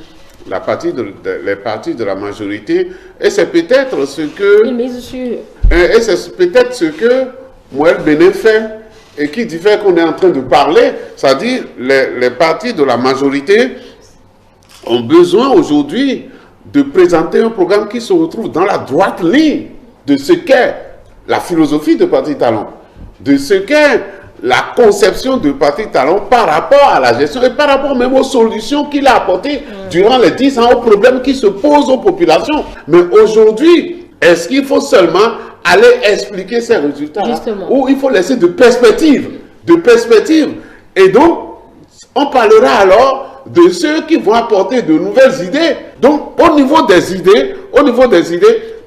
les partis de la majorité, et c'est peut-être ce que... Et c'est peut-être ce que Moël Bénin fait et qui diffère qu'on est en train de parler. C'est-à-dire les partis de la majorité ont besoin aujourd'hui de présenter un programme qui se retrouve dans la droite ligne de ce qu'est la philosophie de Parti Talon, de ce qu'est la conception de Parti Talon par rapport à la gestion et par rapport même aux solutions qu'il a apportées durant les 10 ans aux problèmes qui se posent aux populations. Mais aujourd'hui, est-ce qu'il faut seulement aller expliquer ces résultats-là ou il faut laisser de perspectives, et donc on parlera alors de ceux qui vont apporter de nouvelles idées. Donc, au niveau des idées,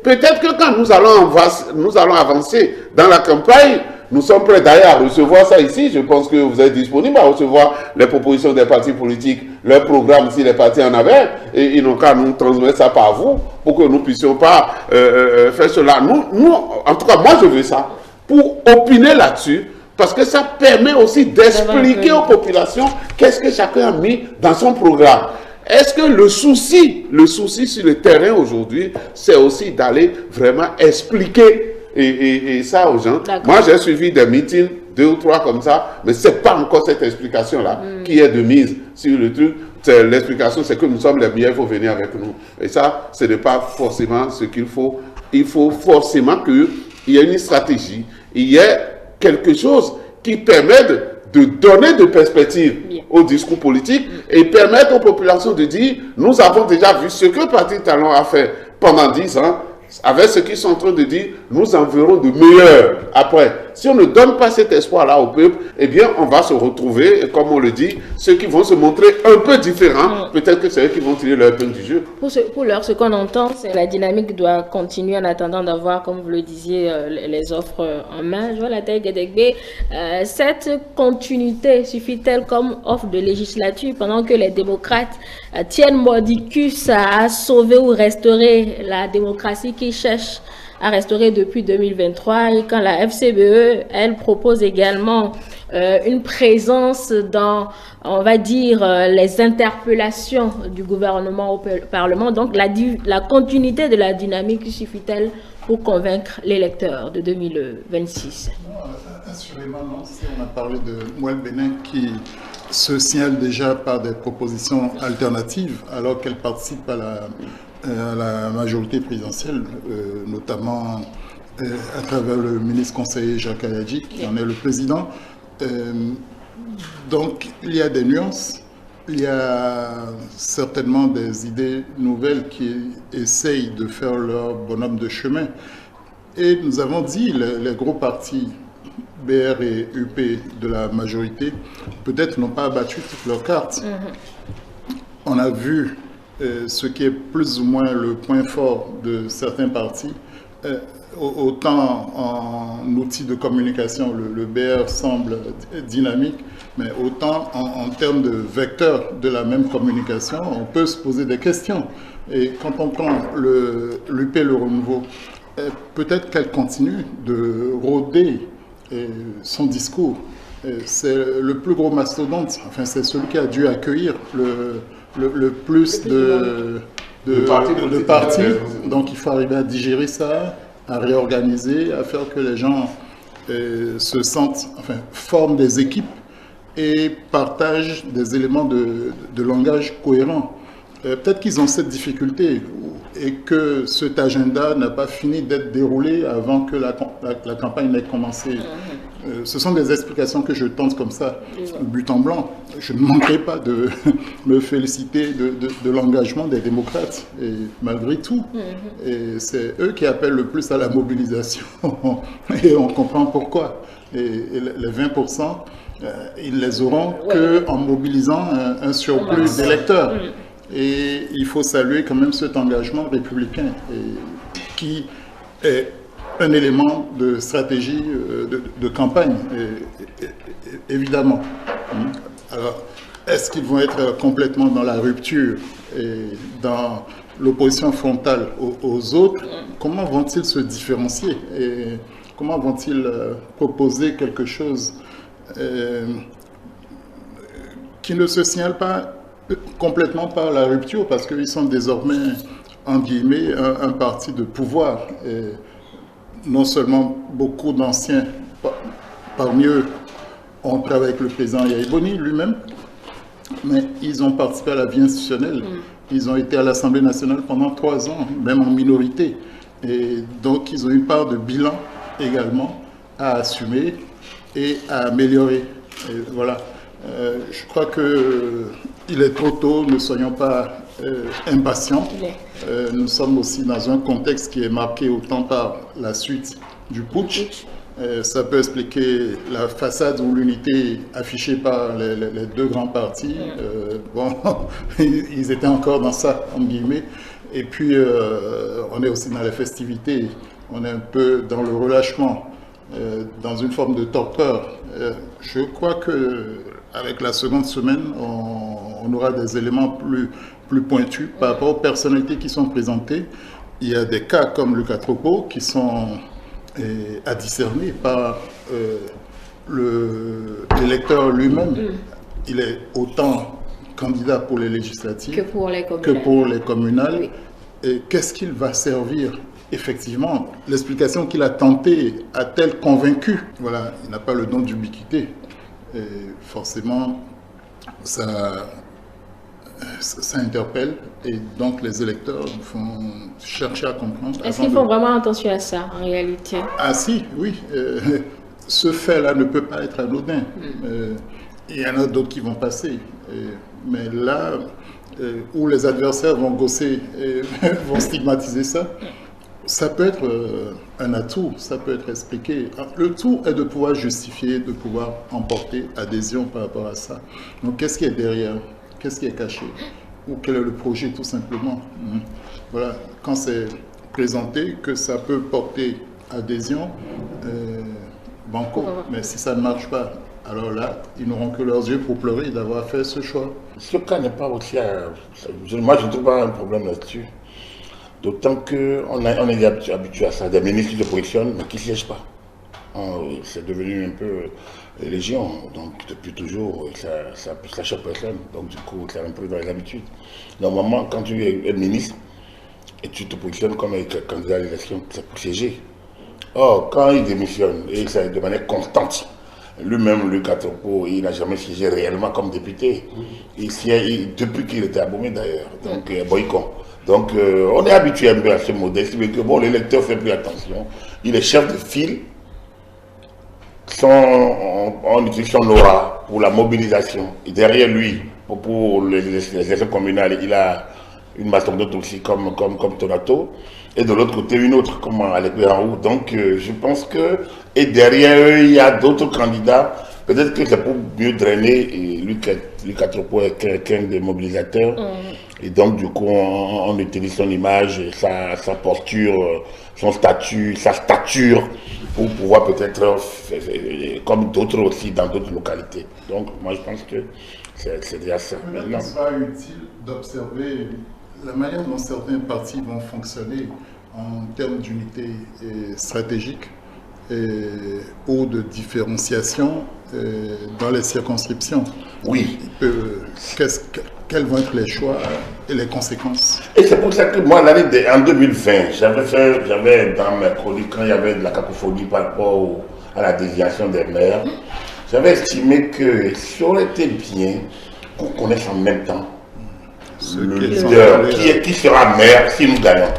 peut-être que quand nous allons avancer dans la campagne, nous sommes prêts d'ailleurs à recevoir ça ici. Je pense que vous êtes disponibles à recevoir les propositions des partis politiques, leurs programmes si les partis en avaient, et ils n'ont qu'à nous transmettre ça par vous pour que nous ne puissions pas faire cela. Nous, en tout cas, moi je veux ça pour opiner là-dessus. Parce que ça permet aussi d'expliquer aux populations qu'est-ce que chacun a mis dans son programme. Est-ce que le souci sur le terrain aujourd'hui, c'est aussi d'aller vraiment expliquer et ça aux gens. Moi, j'ai suivi des meetings, 2 ou 3 comme ça, mais ce n'est pas encore cette explication-là qui est de mise sur le truc. L'explication, c'est que nous sommes les meilleurs, il faut venir avec nous. Et ça, ce n'est pas forcément ce qu'il faut. Il faut forcément qu'il y ait une stratégie, il y ait quelque chose qui permette de donner de perspectives au discours politique et permettre aux populations de dire nous avons déjà vu ce que Parti Talon a fait pendant 10 ans avec ce qu'ils sont en train de dire, nous en verrons de meilleurs après. Si on ne donne pas cet espoir-là au peuple, eh bien, on va se retrouver, et comme on le dit, ceux qui vont se montrer un peu différents, peut-être que c'est eux qui vont tirer leur épingle du jeu. Pour l'heure, ce qu'on entend, c'est la dynamique doit continuer en attendant d'avoir, comme vous le disiez, les offres en main. Je vois la taille Gedegbe. Cette continuité suffit-elle comme offre de législature pendant que les démocrates tiennent mordicus à sauver ou restaurer la démocratie qui cherche à restaurer depuis 2023 et quand la FCBE, elle propose également une présence dans, on va dire, les interpellations du gouvernement au Parlement. Donc la continuité de la dynamique suffit-elle pour convaincre l'électeur de 2026? Non, assurément non. Si on a parlé de Moël Bénin qui se signale déjà par des propositions alternatives alors qu'elle participe à la majorité présidentielle, notamment à travers le ministre conseiller Jacques Ayadji, qui en est le président. Donc, il y a des nuances, il y a certainement des idées nouvelles qui essayent de faire leur bonhomme de chemin. Et nous avons dit, les gros partis, BR et UP de la majorité, peut-être n'ont pas abattu toutes leurs cartes. On a vu ce qui est plus ou moins le point fort de certains partis. Autant en outil de communication, le BR semble dynamique, mais autant en termes de vecteur de la même communication, on peut se poser des questions. Et quand on prend l'UP, le renouveau, peut-être qu'elle continue de rôder son discours. C'est le plus gros mastodonte, enfin c'est celui qui a dû accueillir le plus de partis. Donc il faut arriver à digérer ça, à réorganiser, à faire que les gens se sentent, enfin forment des équipes et partagent des éléments de langage cohérents. Peut-être qu'ils ont cette difficulté et que cet agenda n'a pas fini d'être déroulé avant que la campagne n'ait commencé. Ce sont des explications que je tente comme ça, but en blanc. Je ne manquerai pas de me féliciter de l'engagement des démocrates, et malgré tout. Et c'est eux qui appellent le plus à la mobilisation, et on comprend pourquoi. Et les 20%, ils les auront qu'en mobilisant un surplus d'électeurs. Et il faut saluer quand même cet engagement républicain qui est un élément de stratégie de campagne, évidemment. Alors, est-ce qu'ils vont être complètement dans la rupture et dans l'opposition frontale aux autres? Comment vont-ils se différencier et comment vont-ils proposer quelque chose qui ne se signale pas complètement par la rupture, parce qu'ils sont désormais, en guillemets, un parti de pouvoir. Et non seulement beaucoup d'anciens, parmi eux, ont travaillé avec le président Yahya Boni lui-même, mais ils ont participé à la vie institutionnelle. Ils ont été à l'Assemblée nationale pendant 3 ans, même en minorité. Et donc, ils ont une part de bilan également à assumer et à améliorer. Et voilà. Je crois qu'il est trop tôt, ne soyons pas impatients. Nous sommes aussi dans un contexte qui est marqué autant par la suite du putsch. Ça peut expliquer la façade ou l'unité affichée par les 2 grands partis. Bon, ils étaient encore dans ça, en guillemets. Et puis, on est aussi dans les festivités. On est un peu dans le relâchement, dans une forme de torpeur. Je crois que avec la seconde semaine, on aura des éléments plus pointus par rapport aux personnalités qui sont présentées. Il y a des cas comme Lucas Tropo qui sont à discerner par l'électeur lui-même. Il est autant candidat pour les législatives que pour les communales. Oui. Et qu'est-ce qu'il va servir? Effectivement, l'explication qu'il a tentée a-t-elle convaincu? Voilà, il n'a pas le don d'ubiquité. Et forcément, ça interpelle, et donc les électeurs vont chercher à comprendre. Est-ce qu'ils font vraiment attention à ça, en réalité? Ah si, oui. Ce fait-là ne peut pas être anodin. Il y en a d'autres qui vont passer. Mais là, où les adversaires vont gosser et vont stigmatiser ça, ça peut être un atout, ça peut être expliqué. Le tout est de pouvoir justifier, de pouvoir emporter adhésion par rapport à ça. Donc, qu'est-ce qui est derrière? Qu'est-ce qui est caché? Ou quel est le projet, tout simplement? Voilà, quand c'est présenté que ça peut porter adhésion, banco. Mais si ça ne marche pas, alors là, ils n'auront que leurs yeux pour pleurer d'avoir fait ce choix. Ce cas n'est pas aussi... Moi, je ne trouve pas un problème là-dessus. D'autant qu'on est habitué à ça. Des ministres qui se positionnent, mais qui ne siègent pas. C'est devenu un peu légion. Donc, depuis toujours, ça choque personne. Donc, du coup, c'est un peu dans les habitudes. Normalement, quand tu es ministre et tu te positionnes comme candidat à l'élection, c'est pour siéger. Or, quand il démissionne, et c'est de manière constante, lui-même, Lucas Tropo, il n'a jamais siégé réellement comme député. Il siège depuis qu'il était abommé d'ailleurs, donc boycott. Donc, on est habitué un peu à ce modèle, mais que bon, l'électeur fait plus attention. Il est chef de file, on utilise son aura pour la mobilisation. Et derrière lui, pour les élections communales, il a une mastodonte aussi comme Tonato. Et de l'autre côté, une autre comme Alec Béraou. Donc, je pense que, et derrière eux, il y a d'autres candidats. Peut-être que c'est pour mieux drainer. Et Lucas Tropo est quelqu'un de mobilisateur. Et donc, du coup, on utilise son image, sa posture, son statut, sa stature, pour pouvoir peut-être, comme d'autres aussi, dans d'autres localités. Donc, moi, je pense que c'est déjà ça. Il sera utile d'observer la manière dont certains partis vont fonctionner en termes d'unité stratégique ou de différenciation dans les circonscriptions. Oui. Quels vont être les choix et les conséquences? Et c'est pour ça que moi, en 2020, j'avais dans mes chroniques, quand il y avait de la cacophonie par rapport à la déviation des maires, j'avais estimé que ça aurait été bien qu'on connaisse en même temps le leader qui sera maire si nous gagnons.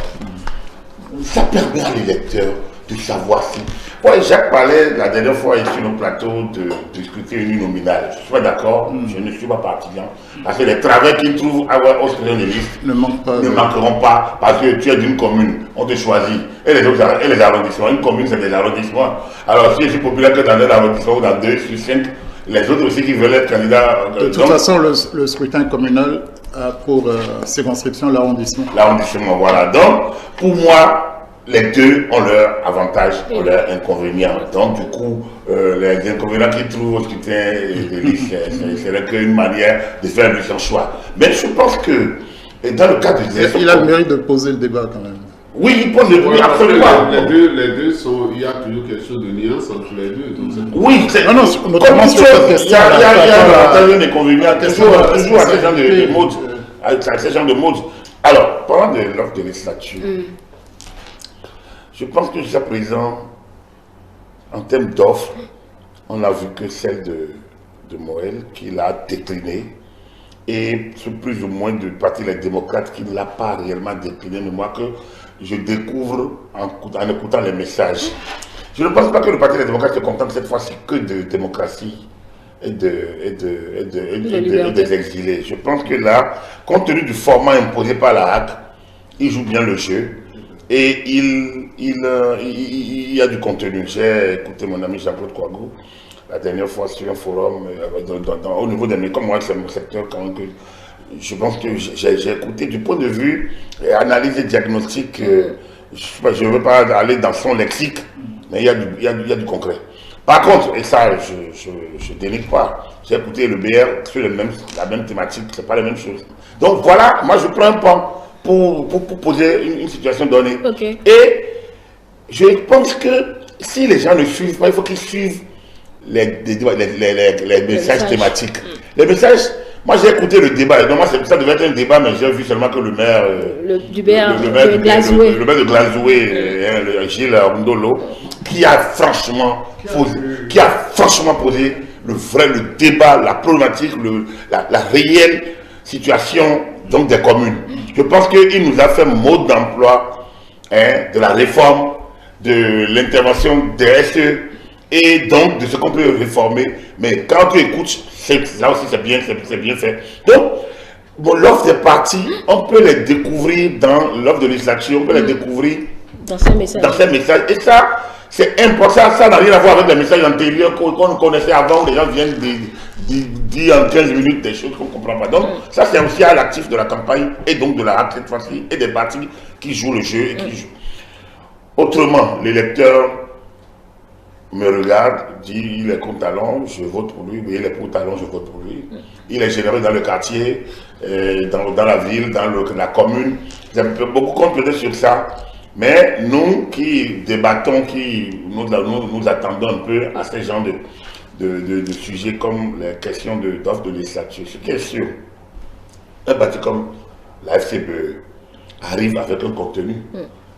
Ça permet à l'électeur de savoir si... Ouais, Jacques parlait la dernière fois ici sur le plateau de discuter une nominale. Je suis pas d'accord, je ne suis pas partisan. Parce que les travaux qu'ils trouvent au scrutin de liste ne manqueront pas parce que tu es d'une commune, on te choisit. Et les arrondissements, une commune c'est des arrondissements. Alors si je suis populaire que dans un arrondissement ou dans 2 sur 5, les autres aussi qui veulent être candidats. De toute façon, le scrutin communal a pour circonscription l'arrondissement. L'arrondissement, voilà. Donc, pour moi, les deux ont leur avantage, ont leur inconvénient. Donc, du coup, les inconvénients qu'ils trouvent au scrutin de liste, c'est qu'une manière de faire son choix. Mais je pense que, dans le cas de... Il a le mérite de poser le débat quand même. Oui, il pose le débat, absolument. Les deux sont... Il y a toujours quelque chose de nuance entre les deux. Donc oui, c'est... Non, notamment sur cette question. Il y a un inconvénient, toujours à ce genre de modes. À ce genre de modes. Alors, parlant de l'offre de législature, je pense que jusqu'à présent, en termes d'offres, on n'a vu que celle de Moël qui l'a déclinée et c'est plus ou moins du Parti Les Démocrates qui ne l'a pas réellement décliné, mais moi que je découvre en écoutant les messages. Je ne pense pas que le Parti Les Démocrates se contente cette fois-ci que de démocratie et des exilés. Je pense que là, compte tenu du format imposé par la HAC, il joue bien le jeu. Et il y a du contenu. J'ai écouté mon ami Jean-Claude Kouagou la dernière fois sur un forum au niveau des médias. Comme moi, c'est mon secteur quand même que je pense que j'ai écouté du point de vue analyse et diagnostic. Je ne veux pas aller dans son lexique, mais il y a du concret. Par contre, et ça, je ne dénigre pas, j'ai écouté le BR sur la même thématique, ce n'est pas la même chose. Donc voilà, moi je prends un pan pour poser une situation donnée. Okay. Et je pense que si les gens ne suivent pas, il faut qu'ils suivent les messages thématiques. Les messages, moi j'ai écouté le débat, et normalement ça devait être un débat, mais j'ai vu seulement que le maire le maire de Glazoué, Gilles Ndolo, qui a franchement posé le débat, la problématique, la réelle situation donc des communes. Je pense qu'il nous a fait mode d'emploi de la réforme, de l'intervention des SE et donc de ce qu'on peut réformer. Mais quand tu écoutes, là aussi c'est bien fait. Donc, l'offre des partis, on peut les découvrir dans l'offre de législature, on peut les découvrir dans ces messages. Et ça, c'est important, ça n'a rien à voir avec les messages antérieurs qu'on connaissait avant, où les gens viennent dire en 15 minutes des choses qu'on ne comprend pas. Donc, ça c'est aussi à l'actif de la campagne et donc de la HAC cette fois-ci, et des partis qui jouent le jeu et qui jouent. Autrement, l'électeur me regarde, dit il est contre Talon, je vote pour lui, il est pour Talon, je vote pour lui. Il est généreux dans le quartier, dans la ville, dans la commune. Beaucoup comptent peut-être sur ça. Mais nous qui débattons, nous attendons un peu à ce genre de sujets comme les questions d'offres de législature. Ce qui est sûr, un parti comme la FCBE arrive avec un contenu.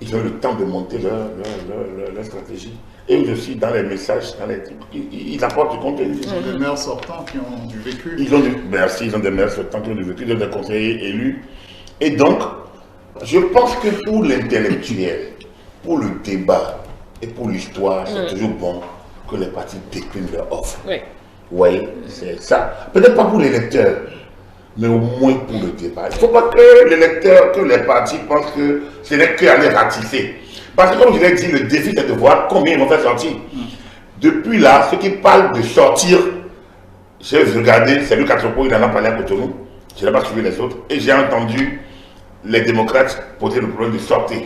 Ils ont le temps de monter leur stratégie. Et aussi dans les messages, ils apportent du contenu. Ils ont des maires sortants qui ont du vécu. Ils ont des maires sortants qui ont du vécu, ils ont des conseillers élus. Et donc, je pense que pour l'intellectuel, pour le débat et pour l'histoire, c'est toujours bon que les partis déclinent leur offre. Oui, c'est ça. Peut-être pas pour les lecteurs, mais au moins pour le débat. Il ne faut pas que les lecteurs, que les partis pensent que ce n'est qu'à les ratisser. Parce que comme je l'ai dit, le défi c'est de voir combien ils vont faire sortir. Depuis là, ceux qui parlent de sortir, j'ai regardé, c'est Luc Atropo, il en a parlé à Cotonou, je n'ai pas suivi les autres, et j'ai entendu les démocrates poser le problème de sortir.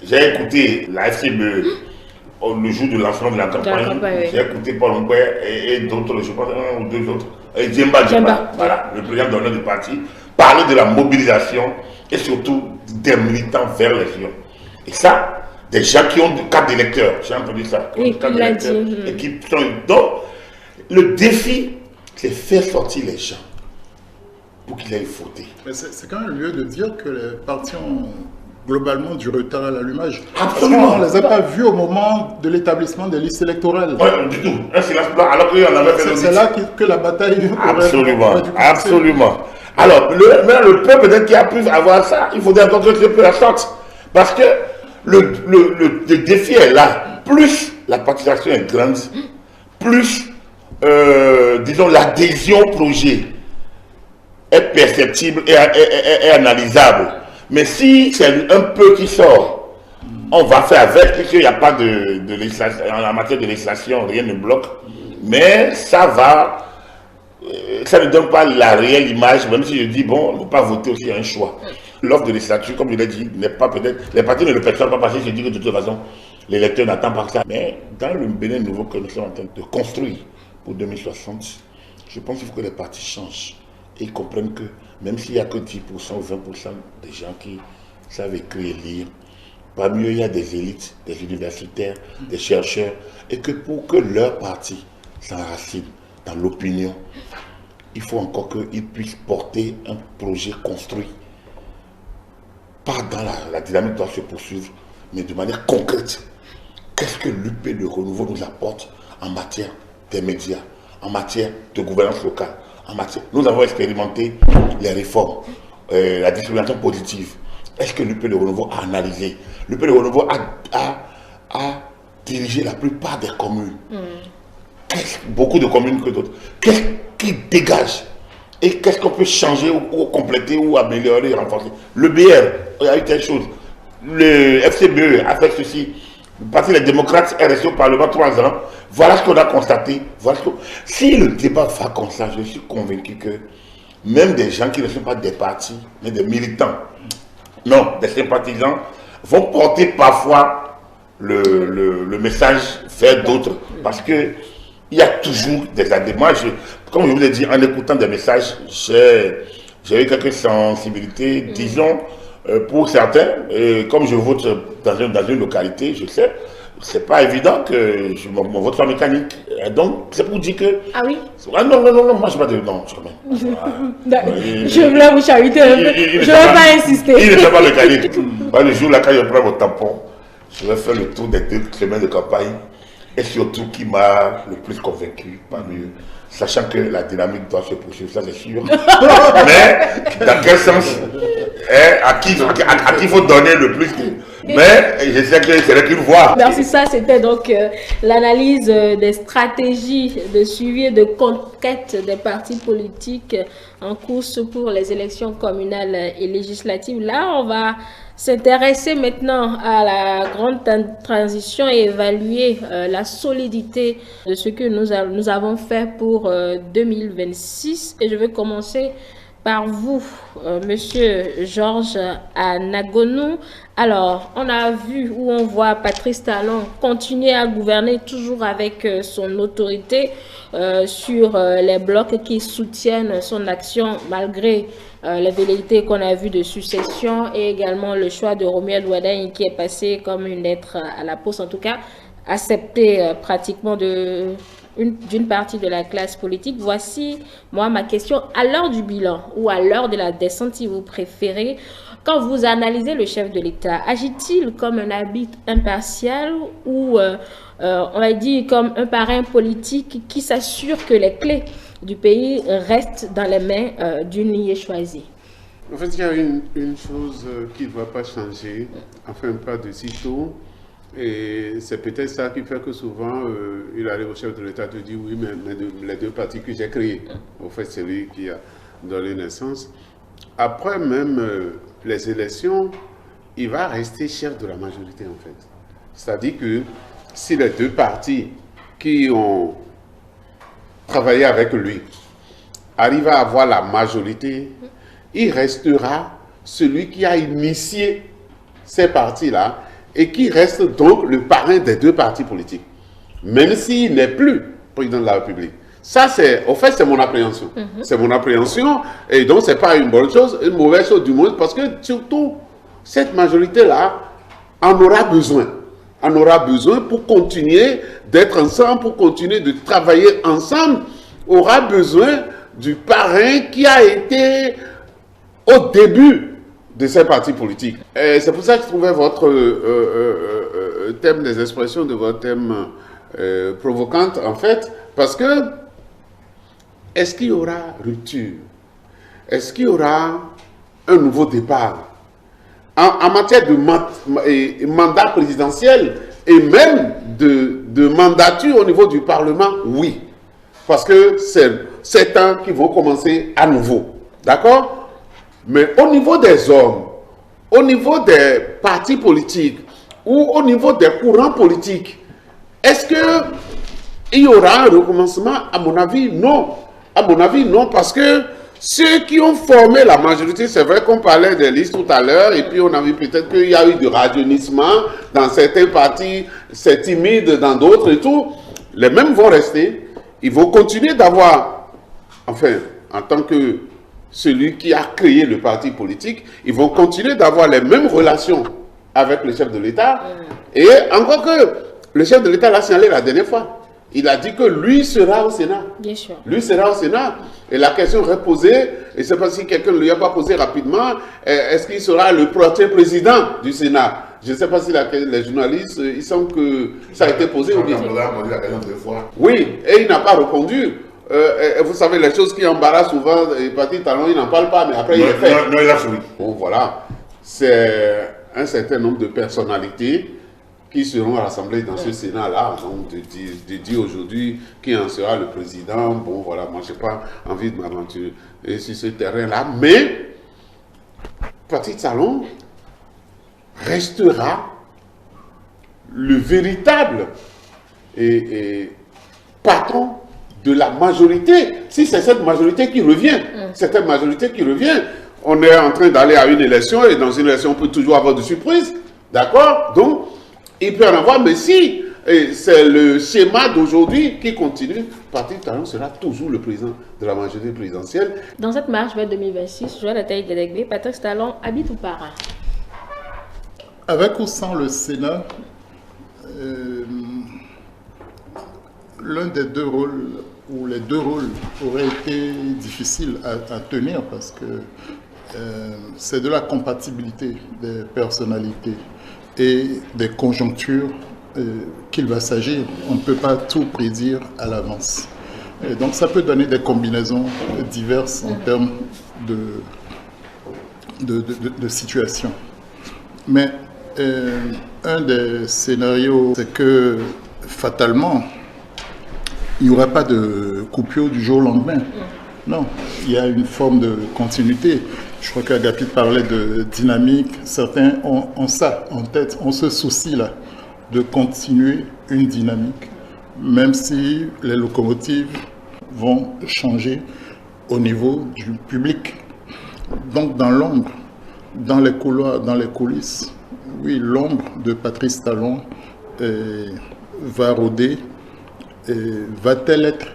J'ai écouté la FCBE le jour de lancement de la campagne, j'ai écouté Paul Mboué et d'autres, je pense un ou deux autres, et Djemba, voilà, le président d'honneur du parti, parler de la mobilisation et surtout des militants vers les urnes. Et ça, des gens qui ont 4 électeurs, j'ai entendu ça, et qui sont... Donc, le défi, c'est faire sortir les gens pour qu'ils aillent voter. Mais c'est quand même lieu de dire que les partis ont globalement du retard à l'allumage. Absolument. On ne les a pas vus au moment de l'établissement des listes électorales. Ouais, du tout. Un silence blanc, alors qu'il y en avait fait C'est là que la bataille... Absolument, absolument. Alors, le peuple peut-être qui a pu avoir ça, il faudrait encore que le peuple la sorte. Parce que le défi est là. Plus la participation est grande, plus, disons, l'adhésion au projet est perceptible et analysable. Mais si c'est un peu qui sort, on va faire avec, puisqu'il n'y a pas de législation, en matière de législation, rien ne bloque. Mais ça va, ça ne donne pas la réelle image, même si je dis, bon, ne pas voter aussi un choix. L'offre de législature, comme je l'ai dit, n'est pas peut-être, les partis ne le perçoivent pas parce que je dis que de toute façon, l'électeur n'attend pas ça. Mais dans le Bénin nouveau que nous sommes en train de construire pour 2060, je pense qu'il faut que les partis changent et comprennent que même s'il n'y a que 10% ou 20% des gens qui savent écrire et lire, parmi eux, il y a des élites, des universitaires, des chercheurs, et que pour que leur parti s'enracine dans l'opinion, il faut encore qu'ils puissent porter un projet construit. Pas dans la dynamique doit se poursuivre, mais de manière concrète. Qu'est-ce que l'UP, le renouveau, nous apporte en matière des médias, en matière de gouvernance locale, en matière... Nous avons expérimenté les réformes, la discrimination positive. Est-ce que l'UP, le renouveau, a analysé? L'UP, le renouveau a dirigé la plupart des communes. Beaucoup de communes que d'autres. Qu'est-ce qui dégage? Et qu'est-ce qu'on peut changer ou compléter ou améliorer, renforcer? Le BR a eu telle chose. Le FCBE a fait ceci. Parce que les démocrates sont restés au Parlement 3 ans. Voilà ce qu'on a constaté. Voilà si le débat va comme ça, je suis convaincu que même des gens qui ne sont pas des partis, mais des militants, non, des sympathisants, vont porter parfois le message vers d'autres. Parce que il y a toujours des adhérents. Moi, comme je vous l'ai dit, en écoutant des messages, j'ai eu quelques sensibilités, disons, pour certains. Et comme je vote dans une localité, je sais, c'est pas évident que mon vote soit mécanique. Et donc, c'est pour dire que... Ah oui? Ah non, moi je ne sais pas de... Non, je voulais vous chariter un peu. Je ne vais pas insister. Il ne fait pas mécanique. Le jour là, quand je prends mon tampon, je vais faire le tour des 2 semaines de campagne. Et surtout, qui m'a le plus convaincu parmi eux, sachant que la dynamique doit se poursuivre, ça c'est sûr. Mais, dans quel sens, à qui il faut donner le plus. Mais, je sais que c'est là qu'il voit. Merci, ça c'était donc l'analyse des stratégies de suivi et de conquête des partis politiques en course pour les élections communales et législatives. Là, on va s'intéresser maintenant à la grande transition et évaluer la solidité de ce que nous avons fait pour 2026. Et je vais commencer par vous, Monsieur Georges Anagonou. Alors, on a vu où on voit Patrice Talon continuer à gouverner toujours avec son autorité sur les blocs qui soutiennent son action malgré les velléités qu'on a vues de succession et également le choix de Romuald Wardini qui est passé comme une lettre à la poste, en tout cas accepté pratiquement d'une partie de la classe politique. Voici, moi, ma question. À l'heure du bilan ou à l'heure de la descente, si vous préférez, quand vous analysez le chef de l'État, agit-il comme un arbitre impartial ou, on va dire, comme un parrain politique qui s'assure que les clés du pays restent dans les mains d'une lignée choisie? En fait, il y a une chose qui ne va pas changer, enfin pas de sitôt. Et c'est peut-être ça qui fait que souvent, il arrive au chef de l'État de dire oui, mais les 2 partis que j'ai créés, au fait, c'est lui qui a donné naissance. Après même les élections, il va rester chef de la majorité, en fait. C'est-à-dire que si les 2 partis qui ont travaillé avec lui arrivent à avoir la majorité, il restera celui qui a initié ces partis-là et qui reste donc le parrain des 2 partis politiques, même s'il n'est plus président de la République. Ça, au fait, c'est mon appréhension. C'est mon appréhension, et donc c'est pas une bonne chose, une mauvaise chose du moins, parce que surtout, cette majorité-là en aura besoin. En aura besoin pour continuer d'être ensemble, pour continuer de travailler ensemble, aura besoin du parrain qui a été au début de ces partis politiques. Et c'est pour ça que je trouvais votre thème des expressions de votre thème provocante, en fait, parce que est-ce qu'il y aura rupture? Est-ce qu'il y aura un nouveau départ en matière de mandat présidentiel et même de mandature au niveau du Parlement? Oui, parce que c'est un qui vont commencer à nouveau, d'accord? Mais au niveau des hommes, au niveau des partis politiques ou au niveau des courants politiques, est-ce qu'il y aura un recommencement? À mon avis, non. À mon avis, non, parce que ceux qui ont formé la majorité, c'est vrai qu'on parlait des listes tout à l'heure, et puis on a vu peut-être qu'il y a eu du rajeunissement dans certains partis, c'est timide dans d'autres et tout. Les mêmes vont rester. Ils vont continuer d'avoir, enfin, en tant que celui qui a créé le parti politique, ils vont continuer d'avoir les mêmes relations avec le chef de l'État. Et encore que le chef de l'État l'a signalé la dernière fois. Il a dit que lui sera au Sénat. Bien sûr. Lui sera au Sénat. Et la question est posée, et je ne sais pas si quelqu'un ne lui a pas posé rapidement, est-ce qu'il sera le prochain président du Sénat? Je ne sais pas si les journalistes, il semble que ça a été posé ou bien. Oui, et il n'a pas répondu. Vous savez, les choses qui embarrassent souvent les partis talons, ils n'en parlent pas, mais après il les fait. Non, il a souri. Bon, voilà. C'est un certain nombre de personnalités qui seront rassemblées dans ce Sénat-là. Donc, de dire aujourd'hui qui en sera le président, bon, voilà, moi, je n'ai pas envie de m'aventurer sur ce terrain-là. Mais, Parti Talon restera le véritable patron de la majorité, si c'est cette majorité qui revient, cette majorité qui revient, on est en train d'aller à une élection, et dans une élection, on peut toujours avoir de surprises, d'accord? Donc, il peut en avoir, mais si c'est le schéma d'aujourd'hui qui continue, Parti Talon sera toujours le président de la majorité présidentielle. Dans cette marche vers 2026, Joël Ataï-Guédégbé, Patrice Talon habite ou para? Avec ou sans le Sénat, l'un des deux rôles, ou les deux rôles, auraient été difficiles à tenir parce que c'est de la compatibilité des personnalités et des conjonctures qu'il va s'agir. On ne peut pas tout prédire à l'avance. Donc ça peut donner des combinaisons diverses en termes de situation. Mais un des scénarios, c'est que fatalement, il n'y aura pas de coupure du jour au lendemain. Non, il y a une forme de continuité. Je crois qu'Agapit parlait de dynamique. Certains ont ça en tête, ont ce souci-là de continuer une dynamique, même si les locomotives vont changer au niveau du public. Donc dans l'ombre, dans les couloirs, dans les coulisses, oui, l'ombre de Patrice Talon va rôder. Va-t-elle être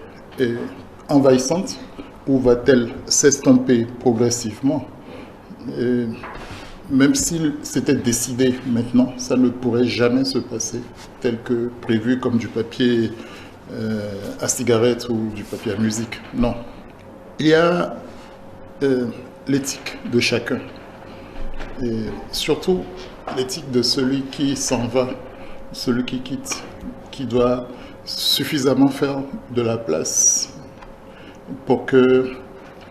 envahissante ou va-t-elle s'estomper progressivement? Même s'il s'était décidé maintenant, ça ne pourrait jamais se passer tel que prévu comme du papier à cigarette ou du papier à musique. Non. Il y a l'éthique de chacun et surtout l'éthique de celui qui s'en va, celui qui quitte, qui doit suffisamment faire de la place pour que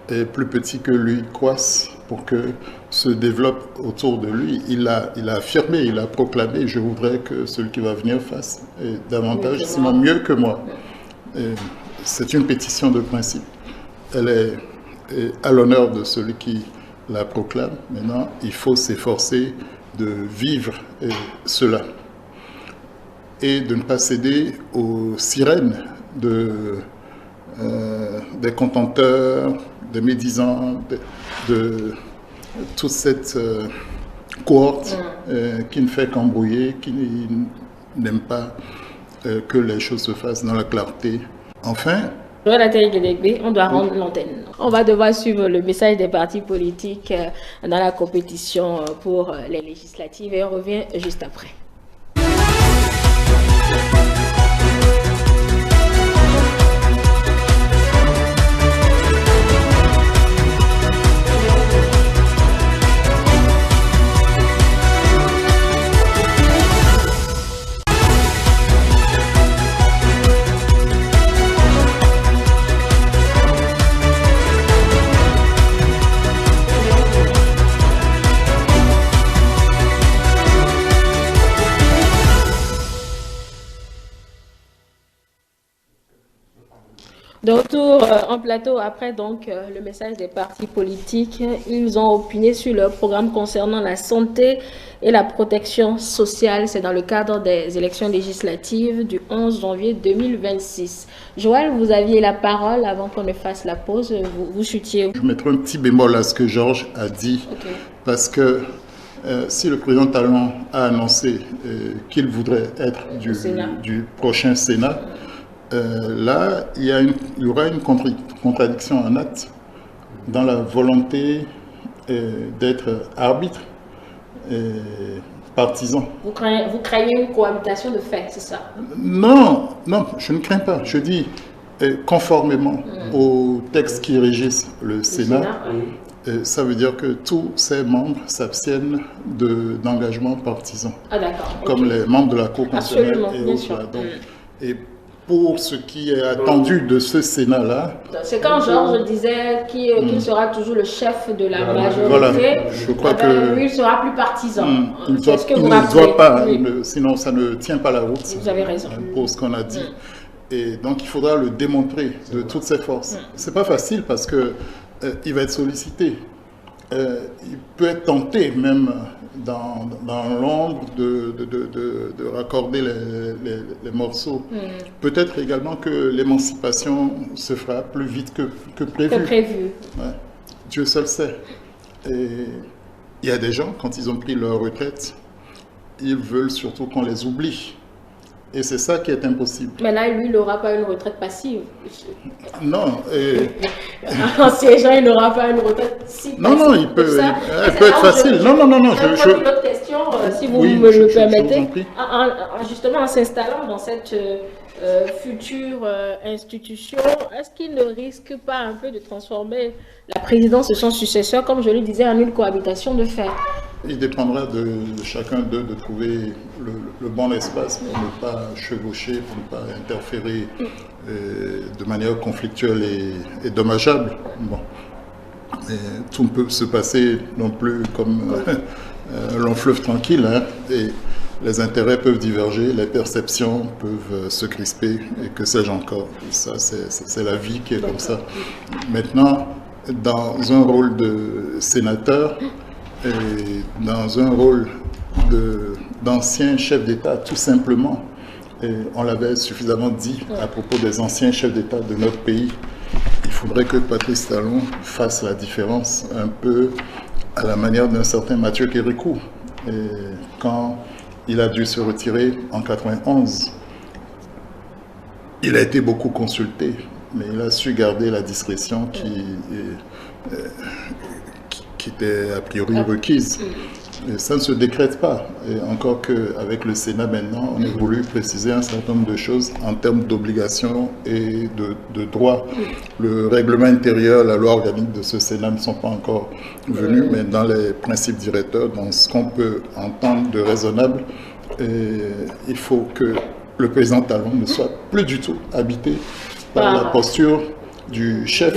les plus petits que lui croissent, pour que se développe autour de lui. Il a affirmé, il a proclamé, je voudrais que celui qui va venir fasse davantage, sinon mieux que moi. C'est une pétition de principe. Elle est à l'honneur de celui qui la proclame. Maintenant, il faut s'efforcer de vivre cela et de ne pas céder aux sirènes des contenteurs, des médisants, de toute cette cohorte qui ne fait qu'embrouiller, qui n'aime pas que les choses se fassent dans la clarté. Enfin, on doit rendre l'antenne. On va devoir suivre le message des partis politiques dans la compétition pour les législatives et on revient juste après. De retour en plateau après donc le message des partis politiques, ils ont opiné sur leur programme concernant la santé et la protection sociale. C'est dans le cadre des élections législatives du 11 janvier 2026. Joël, vous aviez la parole avant qu'on ne fasse la pause. Vous chutiez. Je mettrai un petit bémol à ce que Georges a dit, Okay. Parce que si le président Talon a annoncé qu'il voudrait être du prochain Sénat, là, il y aura une contradiction en acte dans la volonté d'être arbitre et partisan. Vous craignez une cohabitation de fait, c'est ça? Non, je ne crains pas. Je dis conformément aux textes qui régissent le Sénat. Ça veut dire que tous ses membres s'abstiennent d'engagement partisan. Ah d'accord. Comme les membres de la Cour constitutionnelle et bien autres. sûr. Donc, et pour ce qui est attendu de ce Sénat-là... C'est quand Georges disait qu'il sera toujours le chef de la majorité. Voilà, je crois que... Lui, il sera plus partisan. Il ne doit pas, sinon ça ne tient pas la route. Vous avez raison. Pour ce qu'on a dit. Et donc, il faudra le démontrer de toutes ses forces. C'est pas facile parce que il va être sollicité. Il peut être tenté même dans l'ombre de raccorder les morceaux. Peut-être également que l'émancipation se fera plus vite que prévu. Ouais. Dieu seul sait. Et il y a des gens, quand ils ont pris leur retraite, ils veulent surtout qu'on les oublie. Et c'est ça qui est impossible. Mais là, lui, il n'aura pas une retraite passive. Non. En siégeant, il n'aura pas une retraite si passive. Non, il peut être facile. Non. Je une autre question, si vous me le permettez. Justement, en s'installant dans cette future institution, est-ce qu'il ne risque pas un peu de transformer la présidence de son successeur, comme je le disais, en une cohabitation de fait? Il dépendra de chacun d'eux de trouver le bon espace pour ne pas chevaucher, pour ne pas interférer de manière conflictuelle et dommageable. Bon. Mais tout ne peut se passer non plus comme un long fleuve tranquille, hein, et les intérêts peuvent diverger, les perceptions peuvent se crisper, et que sais-je encore. Ça, c'est la vie qui est comme ça. Maintenant, dans un rôle de sénateur, et dans un rôle d'ancien chef d'État, tout simplement. Et on l'avait suffisamment dit à propos des anciens chefs d'État de notre pays. Il faudrait que Patrice Talon fasse la différence un peu à la manière d'un certain Mathieu Kérékou. Et quand il a dû se retirer en 91, il a été beaucoup consulté, mais il a su garder la discrétion qui était a priori requise. Et ça ne se décrète pas. Et encore qu'avec le Sénat maintenant, on a voulu préciser un certain nombre de choses en termes d'obligations et de droits. Le règlement intérieur, la loi organique de ce Sénat ne sont pas encore venus, mais dans les principes directeurs, dans ce qu'on peut entendre de raisonnable, il faut que le président Talon ne soit plus du tout habité par la posture du chef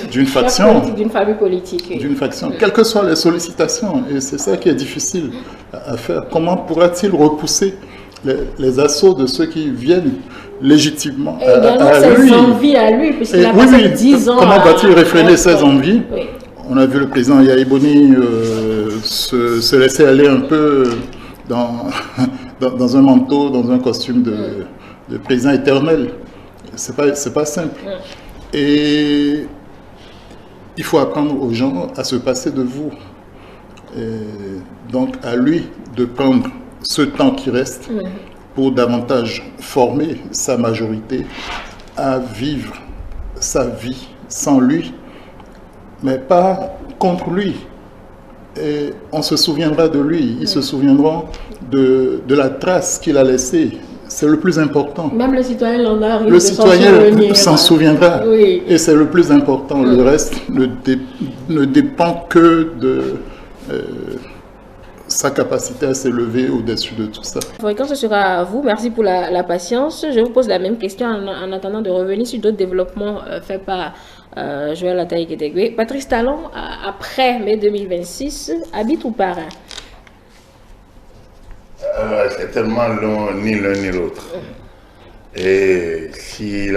d'une faction, d'une famille politique. D'une faction, quelles que soient les sollicitations. Et c'est ça qui est difficile à faire. Comment pourra-t-il repousser les assauts de ceux qui viennent légitimement à lui? Ses envies à lui, puisqu'il a passé 10 ans. Comment va-t-il réfréner ses envies? On a vu le président Yaïboni se laisser aller un peu dans un manteau, dans un costume de président éternel. C'est pas simple. Et il faut apprendre aux gens à se passer de vous. Et donc à lui de prendre ce temps qui reste pour davantage former sa majorité à vivre sa vie sans lui, mais pas contre lui. Et on se souviendra de lui, ils se souviendront de la trace qu'il a laissée. C'est le plus important. Même le citoyen lambda le citoyen s'en souviendra. Oui. Et c'est le plus important. Le reste ne dépend que de sa capacité à s'élever au-dessus de tout ça. Quand ce sera à vous, merci pour la patience. Je vous pose la même question en attendant de revenir sur d'autres développements faits par Joël Ataï-Gedegbe. Patrice Talon, après mai 2026, habite ou parrain? C'est tellement long, ni l'un ni l'autre. Et si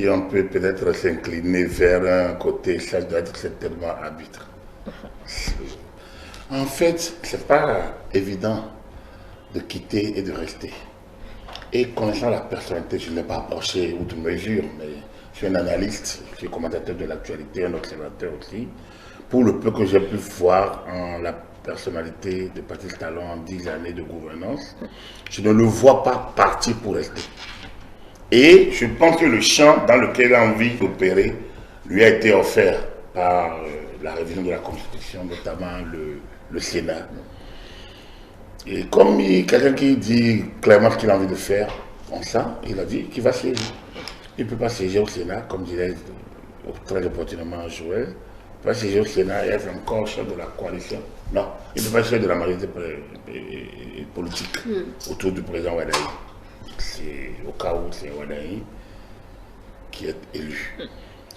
on peut peut-être s'incliner vers un côté, ça doit être certainement arbitre. En fait, c'est pas évident de quitter et de rester. Et connaissant la personnalité, je ne l'ai pas approché outre mesure, mais je suis un analyste, je suis commentateur de l'actualité, un observateur aussi. Pour le peu que j'ai pu voir en la personnalité de Patrice Talon en 10 années de gouvernance, je ne le vois pas partir pour rester. Et je pense que le champ dans lequel il a envie d'opérer lui a été offert par la révision de la Constitution, notamment le Sénat. Et comme quelqu'un qui dit clairement ce qu'il a envie de faire, on sent, il a dit qu'il va siéger. Il ne peut pas siéger au Sénat, comme disait très opportunément Joël. Il ne peut pas siéger au Sénat et être encore chef de la coalition. Non, il ne peut pas siéger de la majorité politique autour du président Wadaï. C'est au cas où c'est Wadaï qui est élu.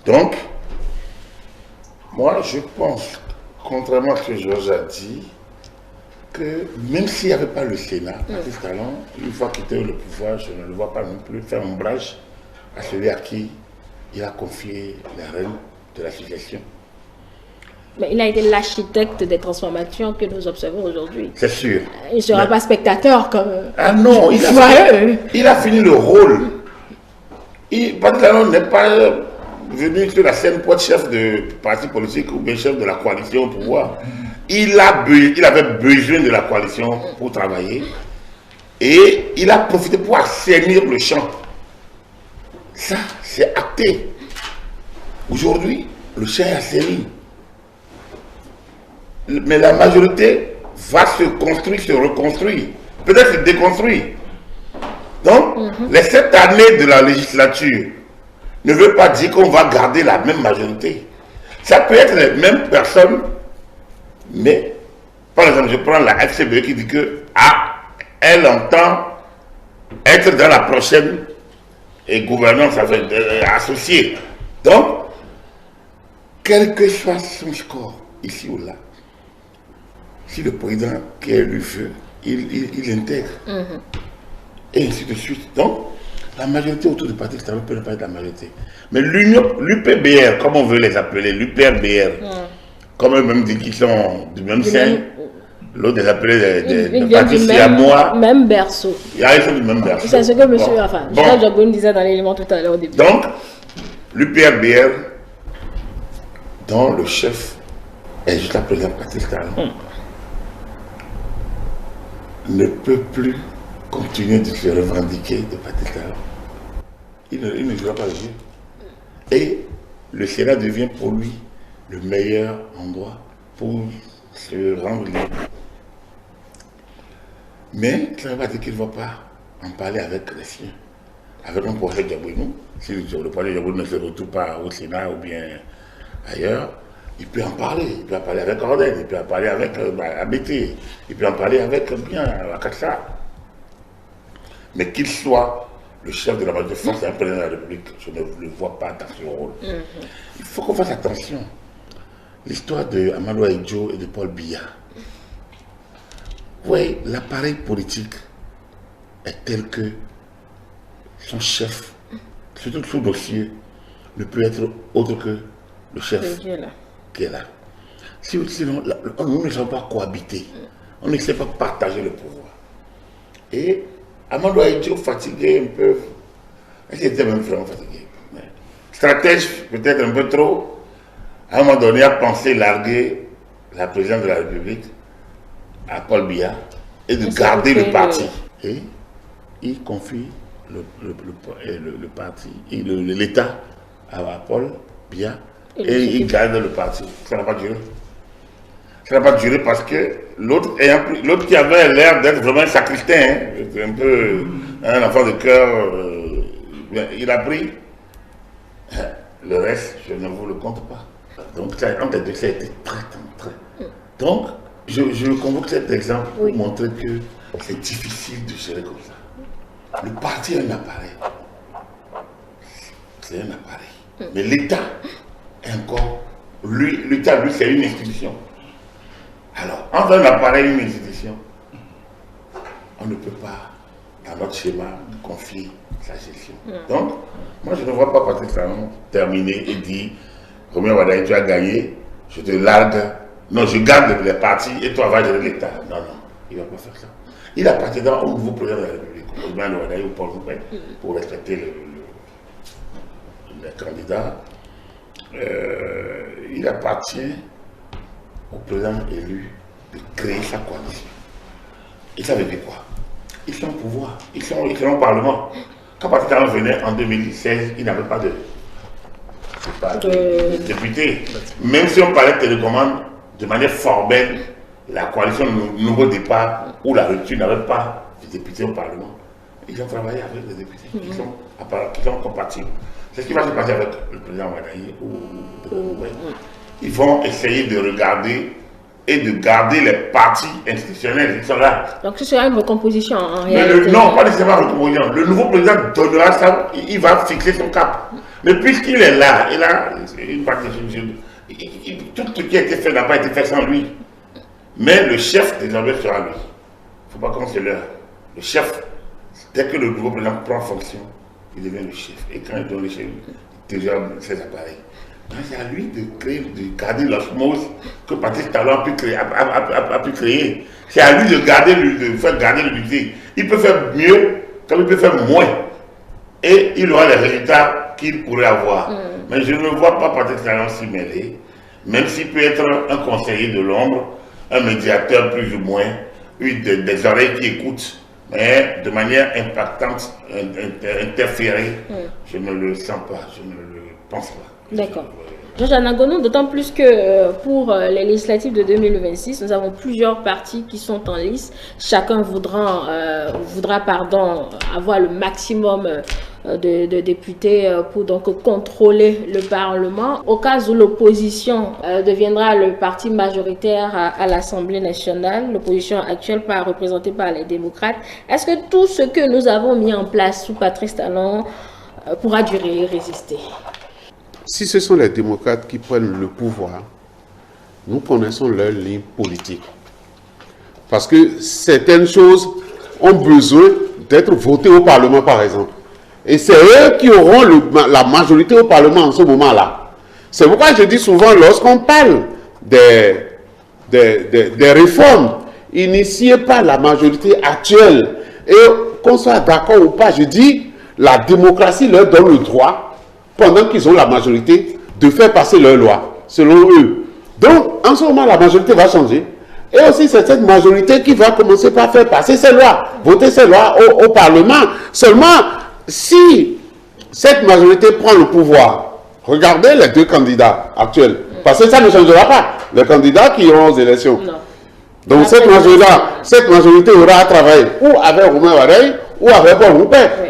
Donc, moi je pense, contrairement à ce que Georges a dit, que même s'il n'y avait pas le Sénat, Patrice Talon, une fois quitté le pouvoir, je ne le vois pas non plus faire ombrage à celui à qui il a confié la rêne de l'association. Mais il a été l'architecte des transformations que nous observons aujourd'hui. C'est sûr. Il ne sera pas spectateur comme... Ah non, il a fini le rôle. Patrice Talon n'est pas venu sur la scène pour être chef de parti politique ou bien chef de la coalition au pouvoir. Il avait besoin de la coalition pour travailler et il a profité pour assainir le champ. Ça, c'est acté. Aujourd'hui, le champ est assaini. Mais la majorité va se construire, se reconstruire, peut-être se déconstruire. Donc, les 7 années de la législature ne veut pas dire qu'on va garder la même majorité. Ça peut être les mêmes personnes. Mais, par exemple, je prends la FCBE qui dit que elle entend être dans la prochaine gouvernance associée. Donc, quel que soit son score, ici ou là, si le président qui est élu veut, il intègre. Et ainsi de suite. Donc, la majorité autour de Patrice Talon peut ne pas être la majorité. Mais l'UPBR, comme on veut les appeler, l'UPRBR, comme eux-mêmes disent qu'ils sont du même sein, l'autre les appelait des Patrice à moi. Même berceau. Ils sont du même berceau. C'est ce que M. Jean Jobouin disait dans l'élément tout à l'heure au début. Donc, l'UPRBR, dont le chef est jusqu'à présent Patrice Talon, ne peut plus continuer de se revendiquer de Patrice Talon. Il ne jouera pas le jeu. Et le Sénat devient pour lui le meilleur endroit pour se rendre libre. Mais ça ne veut pas dire qu'il ne va pas en parler avec les siens, avec un projet Diabouinou. Si le projet Diabouinou ne se retrouve pas au Sénat ou bien ailleurs, il peut en parler. Il peut en parler avec Ordel, il peut en parler avec ABT, il peut en parler avec bien Akatsa. Mais qu'il soit le chef de la majorité de force et un président de la République, je ne le vois pas dans ce rôle. Il faut qu'on fasse attention. L'histoire de Amadou Ahidjo et de Paul Biya. Oui, l'appareil politique est tel que son chef, surtout sous dossier, ne peut être autre que le chef qui est là. Sinon, nous ne sommes pas cohabiter. On ne sait pas partager le pouvoir. Et Amadou Ahidjo fatigué un peu, il était même vraiment fatigué. Stratège peut-être un peu trop. À un moment donné, a pensé larguer la présidence de la République à Paul Biya et de garder le parti. Et il confie le parti, l'État à Paul Biya et il garde le parti. Ça n'a pas duré. Ça n'a pas duré parce que l'autre qui avait l'air d'être vraiment un sacristain, un peu un enfant de cœur, il a pris. Le reste, je ne vous le compte pas. Donc, entre les deux, ça a été très. Donc, je convoque cet exemple pour montrer que c'est difficile de gérer comme ça. Le parti est un appareil. C'est un appareil. Mais l'État est encore... L'État, lui, c'est une institution. Alors, entre un appareil et une institution, on ne peut pas dans notre schéma, de confier sa gestion. Donc, moi, je ne vois pas Patrice Talon terminer et dire Romain Wadaye, tu as gagné, je te largue. Non, je garde les partis et toi, va gérer l'État. Non, non, il ne va pas faire ça. Il appartient au nouveau président de la République, Romain Wadaye ou Paul Moupin, pour respecter les candidats. Il appartient au président élu de créer sa coalition. Et ça veut dire quoi? Ils sont au pouvoir, ils sont au Parlement. Quand Patrice Talon venait en 2016, il n'avait pas de député. Même si on parlait de télécommande de manière formelle, la coalition Nouveau Départ ou la rupture n'avait pas de députés au Parlement. Ils ont travaillé avec des députés qui sont compatibles. C'est ce qui va se passer avec le président Wadaye Ils vont essayer de regarder et de garder les partis institutionnels qui sont là. Donc ce sera une recomposition en réalité. Non, pas nécessairement une recomposition. Le nouveau président donnera ça, il va fixer son cap. Mais puisqu'il est là, il a une partie tout ce qui a été fait n'a pas été fait sans lui. Mais le chef désormais sera lui. Il ne faut pas qu'on se leurre. Le chef, dès que le nouveau président prend fonction, il devient le chef. Et quand il donne le chef, il déjà ses appareils. C'est à lui de garder l'osmose que Patrice Talon a pu créer. C'est à lui de faire garder l'unité. Il peut faire mieux comme il peut faire moins. Et il aura les résultats qu'il pourrait avoir. Mais je ne vois pas Patrice Talon s'y mêler, même s'il peut être un conseiller de l'ombre, un médiateur plus ou moins, des oreilles qui écoutent, mais de manière impactante, interférée. Je ne le sens pas, je ne le pense pas. D'accord. Georges Anagono, d'autant plus que pour les législatives de 2026, nous avons plusieurs partis qui sont en lice. Chacun voudra avoir le maximum de députés pour donc contrôler le Parlement. Au cas où l'opposition deviendra le parti majoritaire à l'Assemblée nationale, l'opposition actuelle représentée par les démocrates, est-ce que tout ce que nous avons mis en place sous Patrice Talon pourra durer et résister? Si ce sont les démocrates qui prennent le pouvoir, nous connaissons leur ligne politique. Parce que certaines choses ont besoin d'être votées au Parlement, par exemple. Et c'est eux qui auront la majorité au Parlement en ce moment-là. C'est pourquoi je dis souvent, lorsqu'on parle des réformes initiées par la majorité actuelle, et qu'on soit d'accord ou pas, je dis, la démocratie leur donne le droit, pendant qu'ils ont la majorité, de faire passer leurs lois, selon eux. Donc, en ce moment, la majorité va changer. Et aussi, c'est cette majorité qui va commencer par faire passer ces lois, voter ces lois au Parlement. Seulement, si cette majorité prend le pouvoir, regardez les deux candidats actuels, parce que ça ne changera pas, les candidats qui iront aux élections. Non. Donc, cette majorité aura à travailler ou avec Romain Wadaye ou avec Paul Moupin. Oui.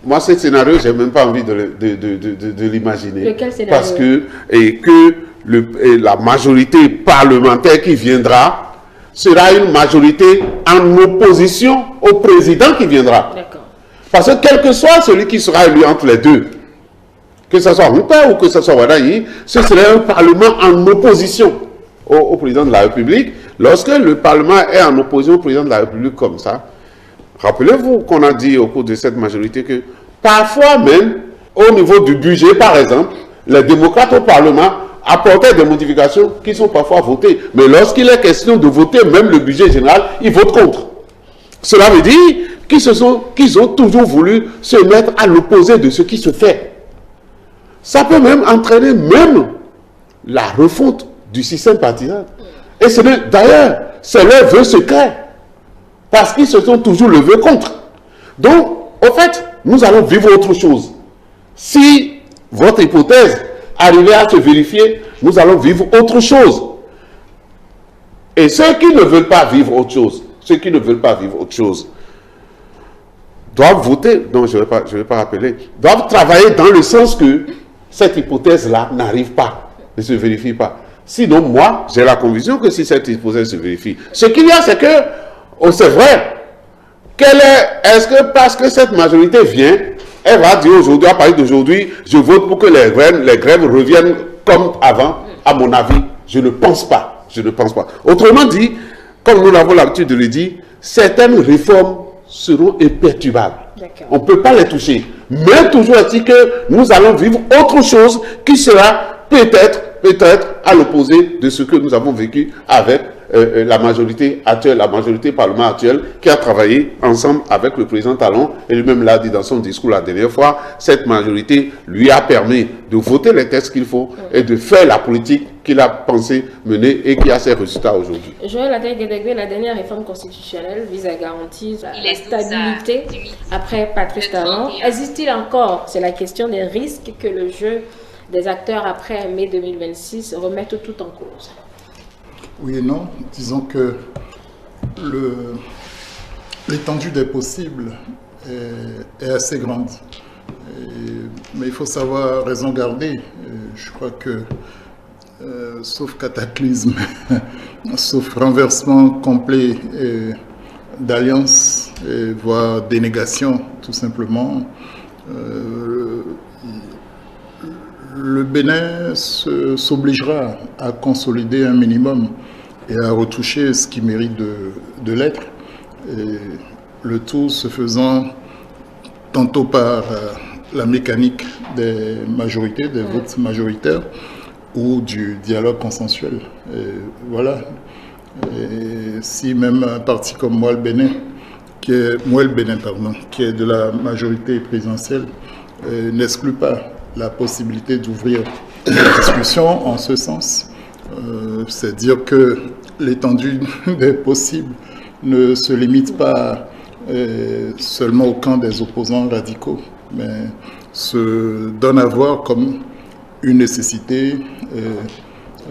Moi, ce scénario, je n'ai même pas envie de l'imaginer. Lequel scénario? Parce que la majorité parlementaire qui viendra sera une majorité en opposition au président qui viendra. D'accord. Parce que quel que soit celui qui sera élu entre les deux, que ce soit Moupin ou que ce soit Wadaye, ce serait un parlement en opposition au président de la République. Lorsque le parlement est en opposition au président de la République comme ça, rappelez-vous qu'on a dit au cours de cette majorité que parfois même, au niveau du budget par exemple, les démocrates au Parlement apportaient des modifications qui sont parfois votées. Mais lorsqu'il est question de voter même le budget général, ils votent contre. Cela veut dire qu'ils ont toujours voulu se mettre à l'opposé de ce qui se fait. Ça peut même entraîner la refonte du système partisan. Et d'ailleurs, c'est leur vœu secret. Parce qu'ils se sont toujours levés contre. Donc, au fait, nous allons vivre autre chose. Si votre hypothèse arrivait à se vérifier, nous allons vivre autre chose. Et ceux qui ne veulent pas vivre autre chose, doivent voter, non, je ne vais pas rappeler, doivent travailler dans le sens que cette hypothèse-là n'arrive pas, ne se vérifie pas. Sinon, moi, j'ai la conviction que si cette hypothèse se vérifie, ce qu'il y a, c'est que c'est vrai. Est-ce que parce que cette majorité vient, elle va dire aujourd'hui, à partir d'aujourd'hui, je vote pour que les grèves reviennent comme avant? À mon avis, je ne pense pas. Je ne pense pas. Autrement dit, comme nous l'avons l'habitude de le dire, certaines réformes seront imperturbables. D'accord. On ne peut pas les toucher. Mais toujours est-il que nous allons vivre autre chose qui sera peut-être à l'opposé de ce que nous avons vécu avec la majorité actuelle, la majorité parlementaire actuelle, qui a travaillé ensemble avec le président Talon, et lui-même l'a dit dans son discours la dernière fois, cette majorité lui a permis de voter les textes qu'il faut et de faire la politique qu'il a pensé mener et qui a ses résultats aujourd'hui. Joël Adé-Guédégué, la dernière réforme constitutionnelle vise à garantir la stabilité après Patrice Talon. Existe-t-il encore, c'est la question, des risques que le jeu des acteurs après mai 2026 remettent tout en cause? Oui et non. Disons que l'étendue des possibles est assez grande. Mais il faut savoir raison garder. Je crois que, sauf cataclysme, sauf renversement complet d'alliance, voire dénégation, tout simplement, le Bénin s'obligera à consolider un minimum et à retoucher ce qui mérite de l'être. Et le tout se faisant tantôt par la mécanique des majorités, des votes majoritaires, ou du dialogue consensuel. Et voilà. Et si même un parti comme Moi le Bénin, qui est de la majorité présidentielle, n'exclut pas la possibilité d'ouvrir une discussion en ce sens, c'est dire que l'étendue des possibles ne se limite pas seulement au camp des opposants radicaux, mais se donne à voir comme une nécessité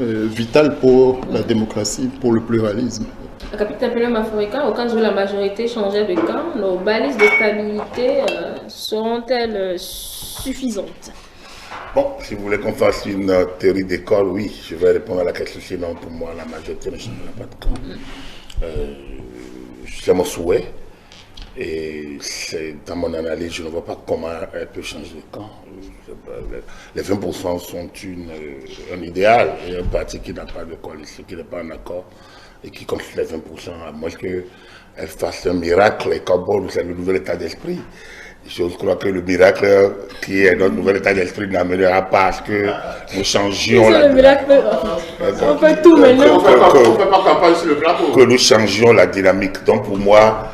vitale pour la démocratie, pour le pluralisme. Capitaine Pelé Mafouika, au cas où la majorité changeait de camp, nos balises de stabilité seront-elles suffisantes? Bon, si vous voulez qu'on fasse une théorie d'école, oui, je vais répondre à la question. Sinon, pour moi, la majorité ne changera pas de camp. C'est mon souhait. Et dans mon analyse, je ne vois pas comment elle peut changer de camp. Les 20% sont un idéal. Et un parti qui n'a pas de coalition, qui n'est pas en accord et qui compte les 20%, à moins qu'elle fasse un miracle. Et comme bon, c'est le nouvel état d'esprit. Je crois que le miracle qui est notre nouvel état d'esprit n'amènera pas à ce que nous changions le miracle. On fait tout maintenant. On ne fait pas campagne sur le plateau. Que nous changions la dynamique. Donc pour moi,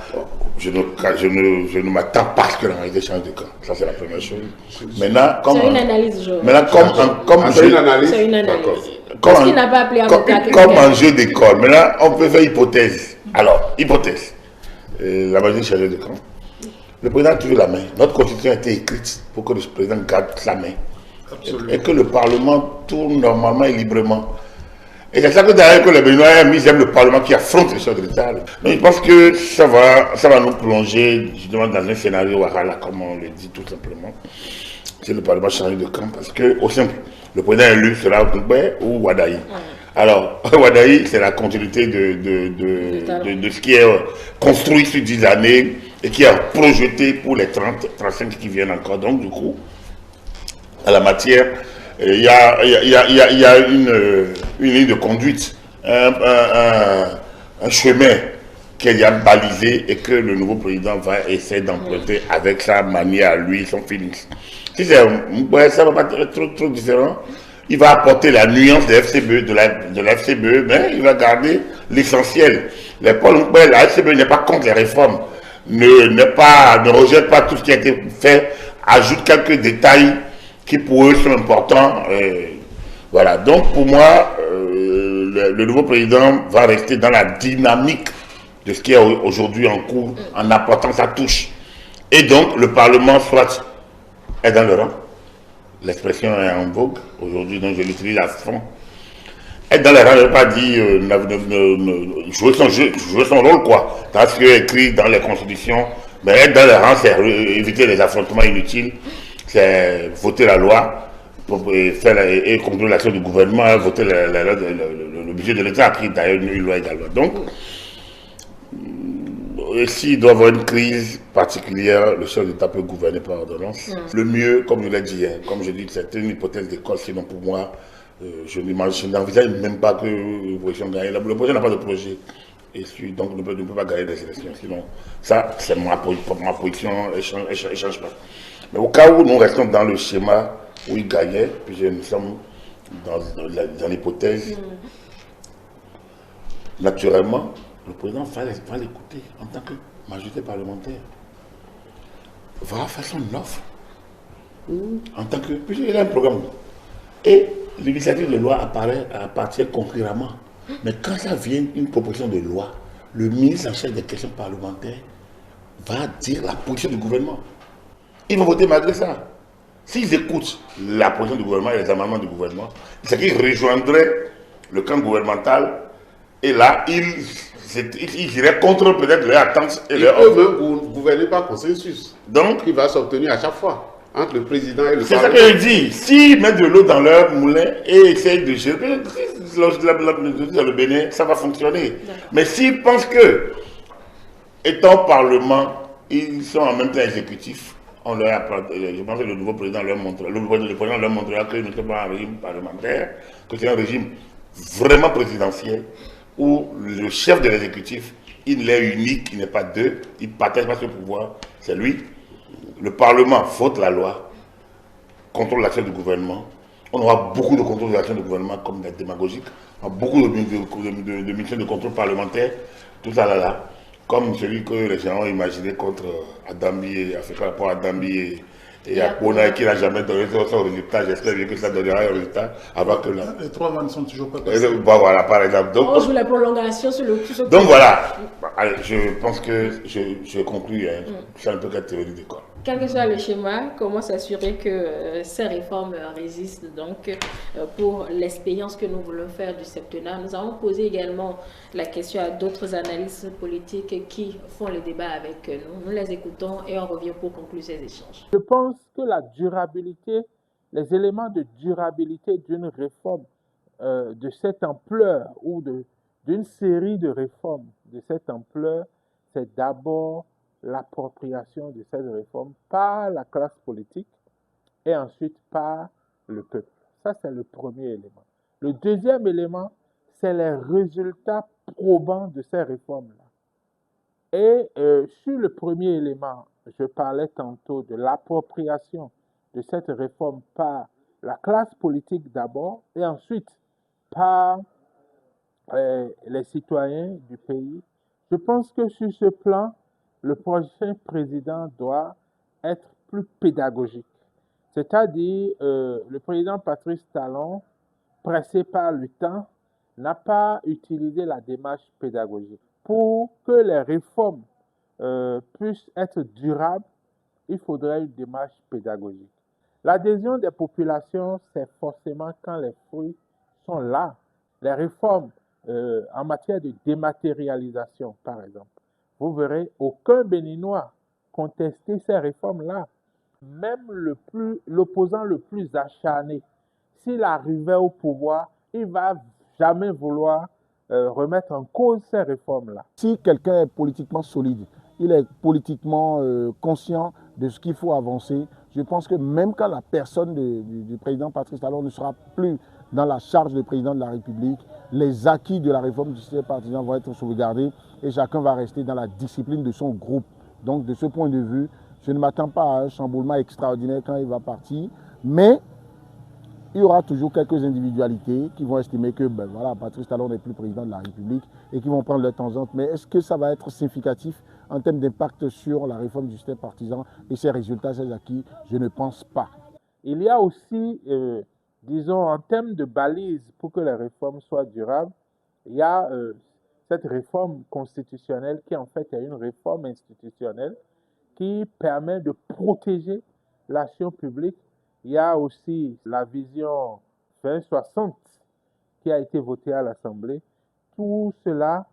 je ne m'attends pas à ce que la réalité change de camp. Ça, c'est la première chose. Maintenant, c'est une analyse, Joël. C'est une analyse. C'est une analyse. Parce qu'il n'a pas appelé à voter. Comme en jeu d'école. Maintenant, on peut faire hypothèse. Alors, hypothèse. La majorité change de camp. Le président a toujours la main. Notre constitution a été écrite pour que le président garde sa main. Absolument. Et que le Parlement tourne normalement et librement. Et c'est ça que derrière que les Béninois aiment le Parlement qui affronte les chefs de l'État. Donc je pense que ça va nous plonger justement dans un scénario Ouattara, comme on le dit tout simplement. Si le Parlement change de camp, parce que, au simple, le président élu sera Oukoumbé ou Wadaï. Alors, Wadaï, c'est la continuité de ce qui est construit sur 10 années et qui est projeté pour les 35 qui viennent encore. Donc, du coup, à la matière, il y a une ligne de conduite, un chemin qui est déjà balisé et que le nouveau président va essayer d'emprunter avec sa manière à lui, son feeling. Si ça ne va pas être trop différent, il va apporter la nuance de FCBE, de la FCBE, mais il va garder l'essentiel. La FCBE n'est pas contre les réformes, ne rejette pas tout ce qui a été fait, ajoute quelques détails qui pour eux sont importants. Voilà. Donc pour moi, le nouveau président va rester dans la dynamique de ce qui est aujourd'hui en cours, en apportant sa touche. Et donc le Parlement soit est dans le rang. L'expression est en vogue aujourd'hui, donc je l'utilise à fond. Être dans le rang ne veut pas dire jouer son rôle, quoi. Dans ce qui est écrit dans les constitutions. Mais être dans le rang, c'est éviter les affrontements inutiles. C'est voter la loi et contrôler l'action du gouvernement, voter le budget de l'État, qui d'ailleurs une loi également. Donc, s'il doit y avoir une crise particulière, le chef d'État peut gouverner par ordonnance. Le mieux, comme je l'ai dit, comme je dis, c'est une hypothèse d'école, sinon pour moi, je n'envisage même pas que l'opposition gagne. L'opposition n'a pas de projet. donc ne peut pas gagner des élections. Sinon, ça, c'est ma position, elle change pas. Mais au cas où nous restons dans le schéma où il gagnait, puis nous sommes dans l'hypothèse, naturellement, le président va l'écouter en tant que majorité parlementaire. Va faire son offre en tant que. Puis il a un programme. Et l'initiative de loi appartient concurremment. Mais quand ça vient une proposition de loi, le ministre en charge des questions parlementaires va dire la position du gouvernement. Ils vont voter malgré ça. S'ils écoutent la position du gouvernement et les amendements du gouvernement, c'est qu'ils rejoindraient le camp gouvernemental et là, ils iraient contre peut-être leurs attentes et leurs offres. Ils ne peuvent gouverner par consensus. Donc, il va s'obtenir à chaque fois entre le président et le C'est Parlement. ça que je dis. S'ils mettent de l'eau dans leur moulin et essayent de gérer, dans le Bénin, ça va fonctionner. Mais s'ils pensent que, étant Parlement, ils sont en même temps exécutifs, je pense que le nouveau président leur montrera, le président leur montrera que nous ne sommes pas un régime parlementaire, que c'est un régime vraiment présidentiel, où le chef de l'exécutif, il est unique, il n'est pas deux, il ne partage pas ce pouvoir, c'est lui. Le Parlement vote la loi, contrôle l'action du gouvernement. On aura beaucoup de contrôle de l'action du gouvernement comme la démagogique, on aura beaucoup de missions de contrôle parlementaire, tout ça là, comme celui que les gens ont imaginé contre Adambi, par rapport à Adambi et à Kona, qui n'a jamais donné son résultat. J'espère bien que ça donnera un résultat avant que là. Les 3 mois ne sont toujours pas passés. Voilà, par exemple. On joue la prolongation sur le coup. Donc voilà, allez, je pense que je conclus, hein. C'est un peu la théorie de quoi. Quel que soit le schéma, comment s'assurer que ces réformes résistent donc pour l'expérience que nous voulons faire du septennat. Nous avons posé également la question à d'autres analystes politiques qui font le débat avec nous. Nous les écoutons et on revient pour conclure ces échanges. Je pense que la durabilité, les éléments de durabilité d'une réforme de cette ampleur ou d'une série de réformes de cette ampleur, c'est d'abord l'appropriation de cette réforme par la classe politique et ensuite par le peuple. Ça, c'est le premier élément. Le deuxième élément, c'est les résultats probants de ces réformes-là. Et sur le premier élément, je parlais tantôt de l'appropriation de cette réforme par la classe politique d'abord et ensuite par les citoyens du pays. Je pense que sur ce plan, le prochain président doit être plus pédagogique. C'est-à-dire, le président Patrice Talon, pressé par le temps, n'a pas utilisé la démarche pédagogique. Pour que les réformes puissent être durables, il faudrait une démarche pédagogique. L'adhésion des populations, c'est forcément quand les fruits sont là. Les réformes en matière de dématérialisation, par exemple, vous verrez aucun Béninois contester ces réformes-là. Même l'opposant le plus acharné, s'il arrivait au pouvoir, il ne va jamais vouloir remettre en cause ces réformes-là. Si quelqu'un est politiquement solide, il est politiquement conscient de ce qu'il faut avancer, je pense que même quand la personne du président Patrice Talon ne sera plus dans la charge de président de la République, les acquis de la réforme du système partisan vont être sauvegardés et chacun va rester dans la discipline de son groupe. Donc de ce point de vue, je ne m'attends pas à un chamboulement extraordinaire quand il va partir, mais il y aura toujours quelques individualités qui vont estimer que voilà, Patrice Talon n'est plus président de la République et qui vont prendre leur tangente. Mais est-ce que ça va être significatif en termes d'impact sur la réforme du système partisan et ses résultats, ses acquis? Je ne pense pas. Il y a aussi, disons, en termes de balises pour que les réformes soient durables, il y a cette réforme constitutionnelle qui en fait est une réforme institutionnelle qui permet de protéger l'action publique. Il y a aussi la vision 2060 qui a été votée à l'Assemblée. Tout cela,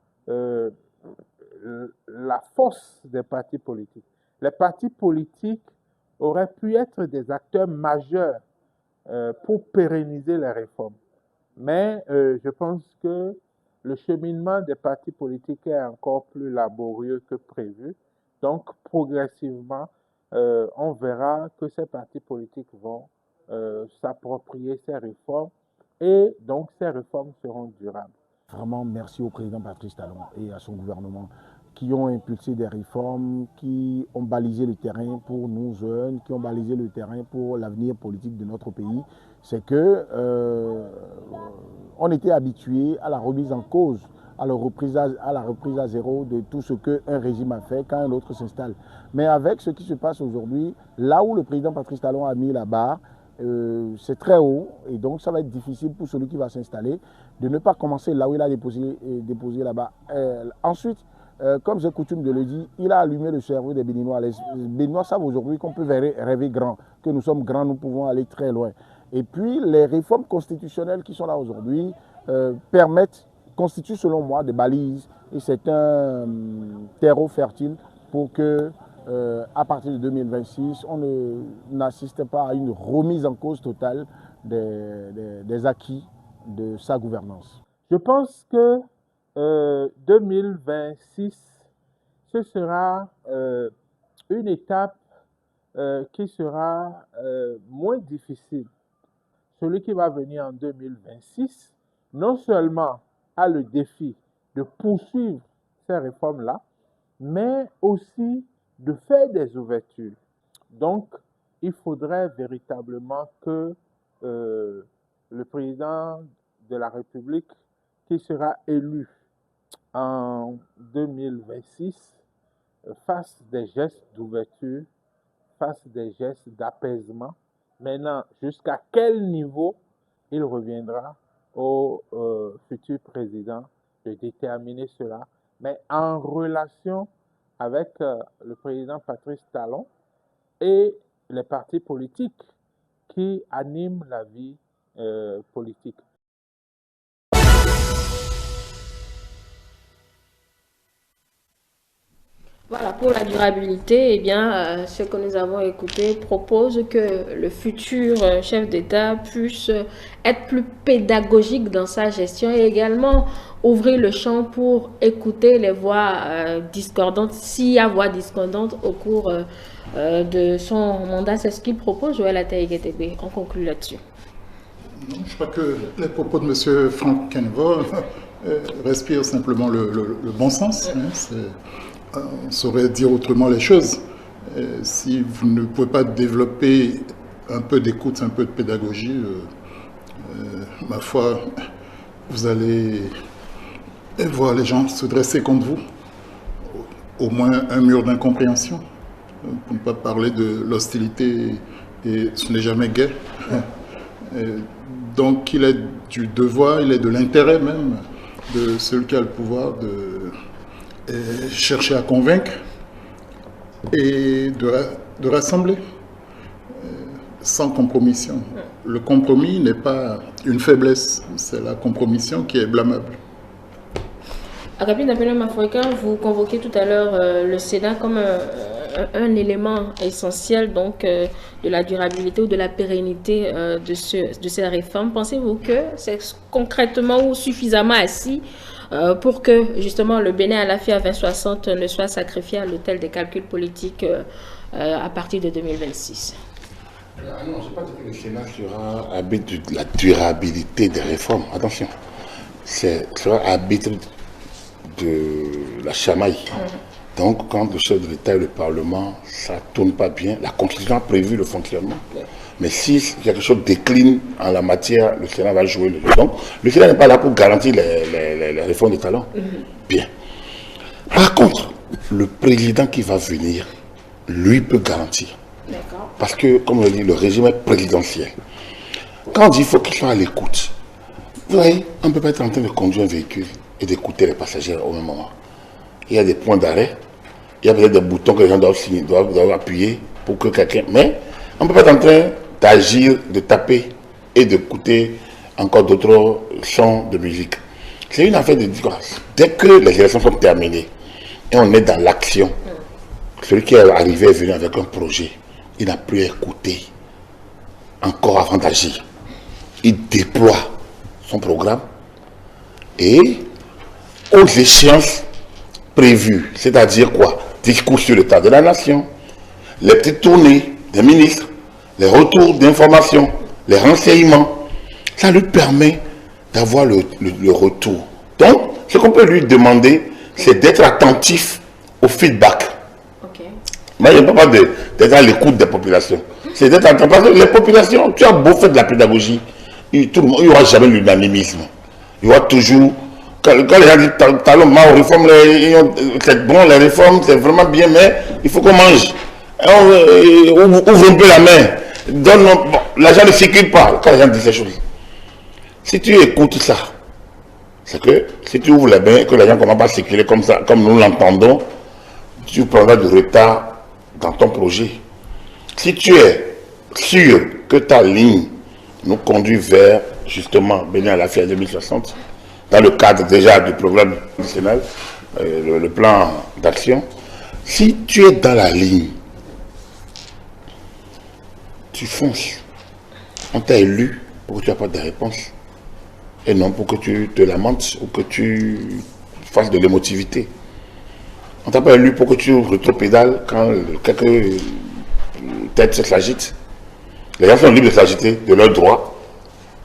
la force des partis politiques. Les partis politiques auraient pu être des acteurs majeurs pour pérenniser les réformes. Mais je pense que le cheminement des partis politiques est encore plus laborieux que prévu. Donc, progressivement, on verra que ces partis politiques vont s'approprier ces réformes et donc ces réformes seront durables. vraiment merci au président Patrice Talon et à son gouvernement qui ont impulsé des réformes, qui ont balisé le terrain pour nous jeunes, qui ont balisé le terrain pour l'avenir politique de notre pays. C'est que on était habitué à la remise en cause, à la reprise à zéro de tout ce qu'un régime a fait quand un autre s'installe. Mais avec ce qui se passe aujourd'hui, là où le président Patrice Talon a mis la barre, c'est très haut et donc ça va être difficile pour celui qui va s'installer de ne pas commencer là où il a déposé la barre. Ensuite, comme j'ai coutume de le dire, il a allumé le cerveau des Béninois. Les Béninois savent aujourd'hui qu'on peut rêver grand, que nous sommes grands, nous pouvons aller très loin. Et puis les réformes constitutionnelles qui sont là aujourd'hui constituent selon moi des balises et c'est un terreau fertile pour que à partir de 2026, on n'assiste pas à une remise en cause totale des acquis de sa gouvernance. Je pense que 2026, ce sera une étape qui sera moins difficile. Celui qui va venir en 2026, non seulement a le défi de poursuivre ces réformes-là, mais aussi de faire des ouvertures. Donc, il faudrait véritablement que le président de la République qui sera élu en 2026 fasse des gestes d'ouverture, fasse des gestes d'apaisement. Maintenant, jusqu'à quel niveau il reviendra au futur président de déterminer cela, mais en relation avec le président Patrice Talon et les partis politiques qui animent la vie politique. Voilà, pour la durabilité, eh bien, ce que nous avons écouté propose que le futur chef d'État puisse être plus pédagogique dans sa gestion et également ouvrir le champ pour écouter les voix discordantes, s'il y a voix discordantes au cours de son mandat. C'est ce qu'il propose, Joël Ataï-Guetebe. On conclut là-dessus. Je crois que les propos de M. Franck Kenvol respirent simplement le bon sens. On saurait dire autrement les choses. Si vous ne pouvez pas développer un peu d'écoute, un peu de pédagogie, ma foi, vous allez voir les gens se dresser contre vous. Au moins un mur d'incompréhension, pour ne pas parler de l'hostilité, et ce n'est jamais gai. Donc il est du devoir, il est de l'intérêt même de celui qui a le pouvoir de chercher à convaincre et de rassembler sans compromission. Le compromis n'est pas une faiblesse, c'est la compromission qui est blâmable. Agapit Napoléon Africain, vous convoquez tout à l'heure le Sénat comme un élément essentiel donc, de la durabilité ou de la pérennité de ces réformes. Pensez-vous que c'est concrètement ou suffisamment assis pour que justement le Bénin à la FIA 2060 ne soit sacrifié à l'autel des calculs politiques à partir de 2026? Non, je ne sais pas que le Sénat sera arbitre de la durabilité des réformes. Attention, sera arbitre de la chamaille. Donc, quand le chef de l'État et le Parlement, ça ne tourne pas bien, la Constitution a prévu le fonctionnement. Mais si quelque chose décline en la matière, le Sénat va jouer le jeu. Donc, le Sénat n'est pas là pour garantir les réformes de talent. Bien. Par contre, le président qui va venir, lui peut garantir. Parce que, comme on le dit, le régime est présidentiel. Quand on dit qu'il faut qu'il soit à l'écoute, vous voyez, on ne peut pas être en train de conduire un véhicule et d'écouter les passagers au même moment. Il y a des points d'arrêt, il y a peut-être des boutons que les gens doivent appuyer pour que quelqu'un... Mais on ne peut pas être en train d'agir, de taper et d'écouter encore d'autres sons de musique. C'est une affaire de discours. Dès que les élections sont terminées et on est dans l'action, celui qui est arrivé est venu avec un projet. Il n'a plus écouté encore avant d'agir. Il déploie son programme et aux échéances prévues, c'est-à-dire quoi? Discours sur l'état de la nation, les petites tournées des ministres, les retours d'informations, les renseignements. Ça lui permet d'avoir le retour Donc, ce qu'on peut lui demander, c'est d'être attentif au feedback. Moi, je ne parle pas d'être à l'écoute des populations. C'est d'être attentif. Parce que les populations, tu as beau faire de la pédagogie, il n'y aura jamais l'unanimisme. Il y aura toujours... Quand les gens disent talon, réforme, c'est bon, les réformes, c'est vraiment bien, mais il faut qu'on mange. Ouvre un peu la main. L'argent ne circule pas quand les gens disent ces choses. Si tu écoutes ça, c'est que si tu ouvres les mains et que les gens ne commencent pas à circuler comme ça, comme nous l'entendons, tu prendras du retard dans ton projet. Si tu es sûr que ta ligne nous conduit vers, justement, Bénin à la Fière 2060, dans le cadre déjà du programme national, le plan d'action, si tu es dans la ligne, tu fonces. On t'a élu pour que tu apportes des réponses et non pour que tu te lamentes ou que tu fasses de l'émotivité. On t'a pas élu pour que tu rétropédales quand quelques têtes s'agitent. Les gens sont libres de s'agiter de leurs droits,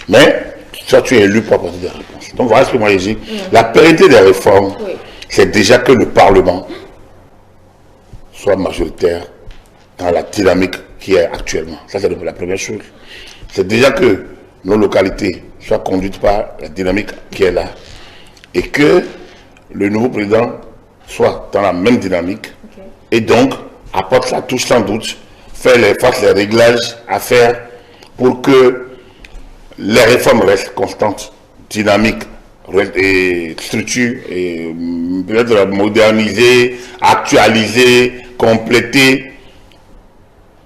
mais soit tu es élu pour apporter des réponses. Donc voilà ce que moi j'ai dit. La pérennité des réformes, c'est déjà que le Parlement soit majoritaire dans la dynamique qui est actuellement. Ça, c'est la première chose. C'est déjà que nos localités soient conduites par la dynamique qui est là. Et que le nouveau président soit dans la même dynamique. Et donc, apporte sa touche sans doute, fasse les réglages à faire pour que les réformes restent constantes, dynamiques, et structurées, et peut-être modernisées, actualisées, complétées.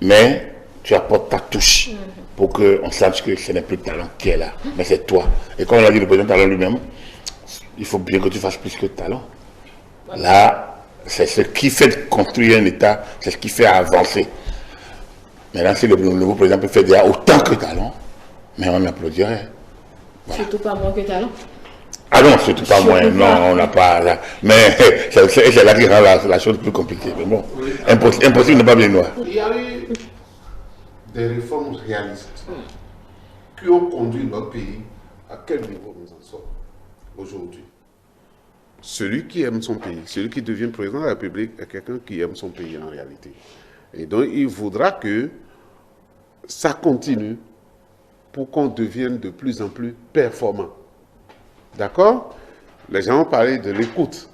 Mais tu apportes ta touche pour qu'on sache que ce n'est plus le talent qui est là, mais c'est toi. Et comme l'a dit le président Talon lui-même, il faut bien que tu fasses plus que talent. Là, c'est ce qui fait construire un État, c'est ce qui fait avancer. Maintenant, si le nouveau président peut faire déjà autant que talent, mais on applaudirait. Voilà. Surtout pas moins que talent. Ah non, surtout pas moins. Non, on n'a pas... Là. Mais c'est là qui rend la chose plus compliquée. Mais bon, impossible de ne pas bien noir. Il y a eu des réformes réalistes qui ont conduit notre pays à quel niveau nous en sommes aujourd'hui. Celui qui aime son pays, celui qui devient président de la République est quelqu'un qui aime son pays en réalité. Et donc il voudra que ça continue pour qu'on devienne de plus en plus performant. D'accord? Les gens ont parlé de l'écoute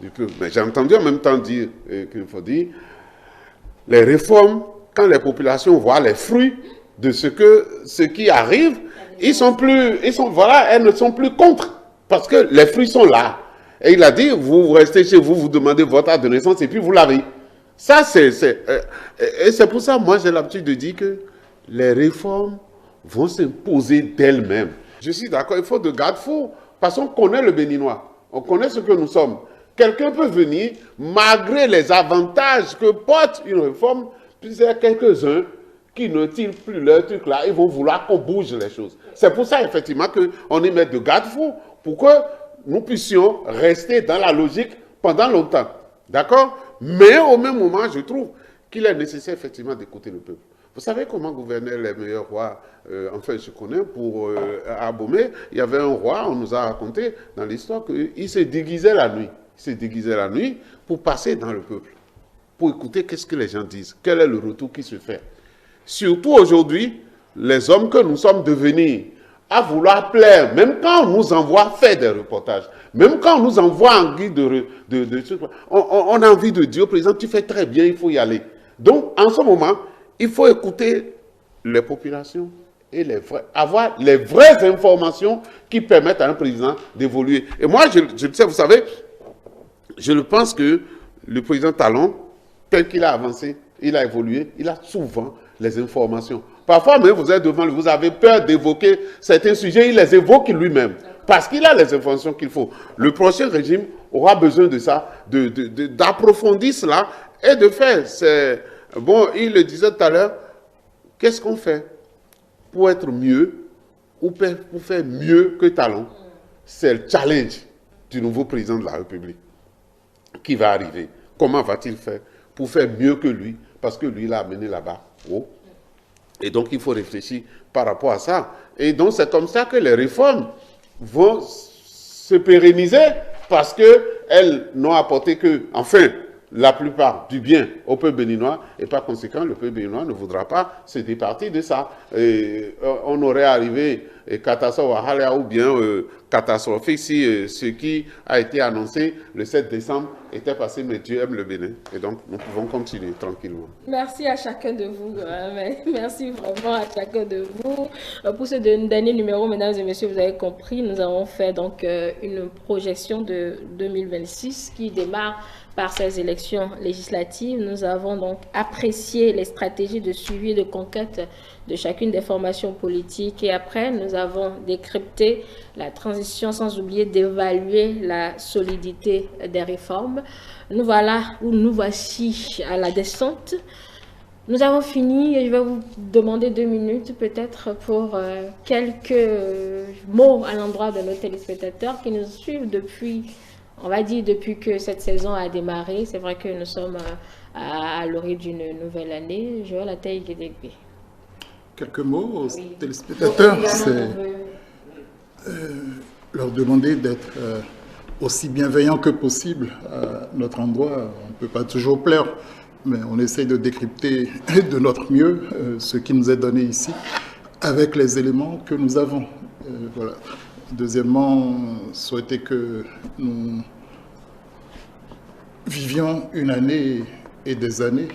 du peuple, mais j'ai entendu en même temps dire qu'il faut dire les réformes, quand les populations voient les fruits de ce qui arrive, voilà, elles ne sont plus contre, parce que les fruits sont là. Et il a dit, vous restez chez vous, vous demandez votre acte de naissance et puis vous l'avez. Ça, et c'est pour ça, moi, j'ai l'habitude de dire que les réformes vont s'imposer d'elles-mêmes. Je suis d'accord, il faut de garde-fous, parce qu'on connaît le Béninois, on connaît ce que nous sommes. Quelqu'un peut venir, malgré les avantages que porte une réforme, puis il y a quelques-uns qui ne tirent plus leur truc là, ils vont vouloir qu'on bouge les choses. C'est pour ça, effectivement, qu'on y met de garde-fous, pour que nous puissions rester dans la logique pendant longtemps. D'accord? Mais au même moment, je trouve qu'il est nécessaire, effectivement, d'écouter le peuple. Vous savez comment gouvernaient les meilleurs rois, enfin je connais, pour Abomey, il y avait un roi, on nous a raconté dans l'histoire qu'il se déguisait la nuit. Il se déguisait la nuit pour passer dans le peuple, pour écouter qu'est-ce que les gens disent, quel est le retour qui se fait. Surtout aujourd'hui, les hommes que nous sommes devenus, à vouloir plaire, même quand on nous envoie faire des reportages, même quand on nous envoie en guide de trucs, on a envie de dire au président, tu fais très bien, il faut y aller. Donc, en ce moment, il faut écouter les populations et avoir les vraies informations qui permettent à un président d'évoluer. Et moi, je le sais, vous savez, je pense que le président Talon, tel qu'il a avancé, il a évolué, il a souvent les informations. Parfois, même vous êtes devant lui, vous avez peur d'évoquer certains sujets, il les évoque lui-même, parce qu'il a les informations qu'il faut. Le prochain régime aura besoin de ça, d'approfondir cela et de faire. Bon, il le disait tout à l'heure, qu'est-ce qu'on fait pour être mieux ou pour faire mieux que Talon? C'est le challenge du nouveau président de la République qui va arriver. Comment va-t-il faire pour faire mieux que lui? Parce que lui, il a amené là-bas haut. Et donc, il faut réfléchir par rapport à ça. Et donc, c'est comme ça que les réformes vont se pérenniser parce qu'elles n'ont apporté que, enfin, la plupart du bien au peuple béninois, et par conséquent, le peuple béninois ne voudra pas se départir de ça. Et on aurait arrivé catastrophe ou bien catastrophique si ce qui a été annoncé le 7 décembre était passé, mais Dieu aime le Bénin. Et donc, nous pouvons continuer tranquillement. Merci à chacun de vous. Merci vraiment à chacun de vous. Pour ce dernier numéro, mesdames et messieurs, vous avez compris, nous avons fait donc une projection de 2026 qui démarre par ces élections législatives. Nous avons donc apprécié les stratégies de suivi et de conquête de chacune des formations politiques. Et après, nous avons décrypté la transition sans oublier d'évaluer la solidité des réformes. Nous voici à la descente. Nous avons fini et je vais vous demander 2 minutes peut-être pour quelques mots à l'endroit de nos téléspectateurs qui nous suivent depuis, on va dire, depuis que cette saison a démarré. C'est vrai que nous sommes à l'orée d'une nouvelle année. Je vois la taille qui est Quelques mots aux téléspectateurs, c'est leur demander d'être aussi bienveillants que possible à notre endroit. On ne peut pas toujours plaire, mais on essaye de décrypter de notre mieux ce qui nous est donné ici avec les éléments que nous avons. Voilà. Deuxièmement, souhaiter que nous vivions une année et des années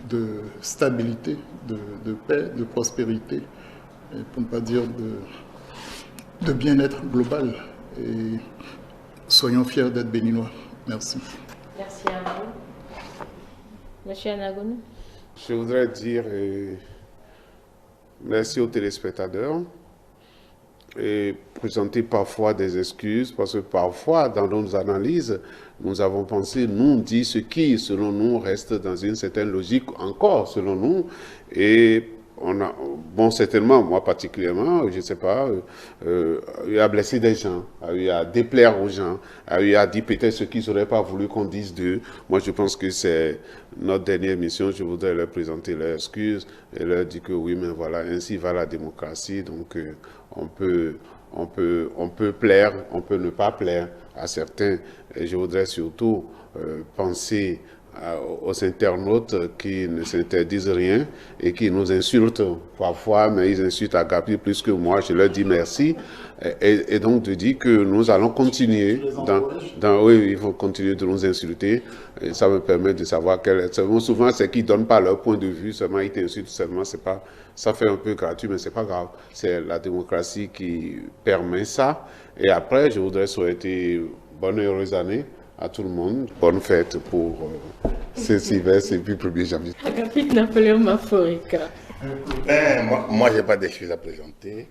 de stabilité, de paix, de prospérité, et pour ne pas dire de bien-être global. Et soyons fiers d'être béninois. Merci. Merci à vous. Monsieur Anagonou. Je voudrais dire merci aux téléspectateurs et présenter parfois des excuses parce que parfois dans nos analyses, nous avons pensé, nous dit ce qui, selon nous, reste dans une certaine logique encore, selon nous, et on a, bon, certainement, moi particulièrement, je ne sais pas, il a blessé des gens, il a déplaire aux gens, il a dit peut-être ce qu'ils n'auraient pas voulu qu'on dise d'eux. Moi, je pense que c'est notre dernière mission. Je voudrais leur présenter leurs excuses et leur dire que oui, mais voilà, ainsi va la démocratie. Donc, on peut plaire, on peut ne pas plaire à certains. Et je voudrais surtout penser aux internautes qui ne s'interdisent rien et qui nous insultent parfois, mais ils insultent à Gapi plus que moi. Je leur dis merci et donc de dire que nous allons continuer. Oui, il faut continuer de nous insulter. Et ça me permet de savoir souvent c'est qu'ils ne donnent pas leur point de vue, seulement ils t'insultent seulement. C'est pas, ça fait un peu gratuit, mais c'est pas grave. C'est la démocratie qui permet ça. Et après, je voudrais souhaiter bonne et heureuse année à tout le monde. Bonne fête pour ce Sylvestre et puis 1er janvier. Napoléon Maforika. Moi, je n'ai pas d'excuses à présenter.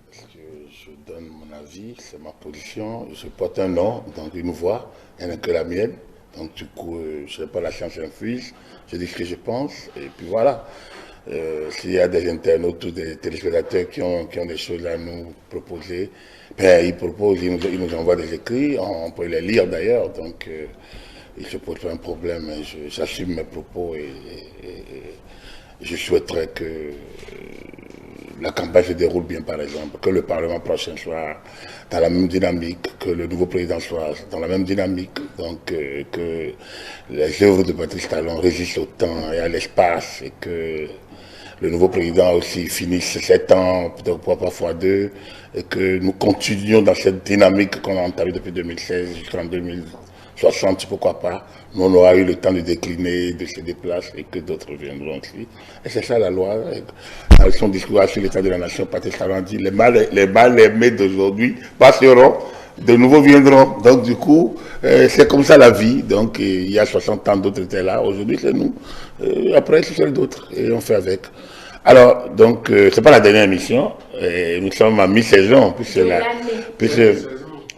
Je donne mon avis, c'est ma position. Je porte un nom, donc une voix, il n'y en a que la mienne. Donc du coup, je n'ai pas la chance infuse. Je dis ce que je pense et puis voilà. S'il y a des internautes ou des téléspectateurs qui ont des choses à nous proposer, ben, ils proposent, ils nous envoient des écrits, on peut les lire d'ailleurs, donc il ne se pose pas un problème. J'assume mes propos et je souhaiterais que la campagne se déroule bien, par exemple, que le Parlement prochain soit dans la même dynamique, que le nouveau président soit dans la même dynamique, donc que les œuvres de Patrice Talon résistent au temps et à l'espace et que le nouveau président aussi finisse 7 ans, peut-être parfois 2, et que nous continuions dans cette dynamique qu'on a entamée depuis 2016 jusqu'en 2060, pourquoi pas. Nous, on aura eu le temps de décliner, de se déplacer et que d'autres viendront aussi. Et c'est ça la loi. Dans son discours sur l'état de la nation, Patrice Talon dit les mal aimés d'aujourd'hui passeront, de nouveaux viendront. Donc du coup, c'est comme ça la vie. Donc il y a 60 ans, d'autres étaient là. Aujourd'hui, c'est nous. Après, c'est d'autres. Et on fait avec. Alors, donc, c'est pas la dernière émission. Nous sommes à mi-saison. Puis c'est la...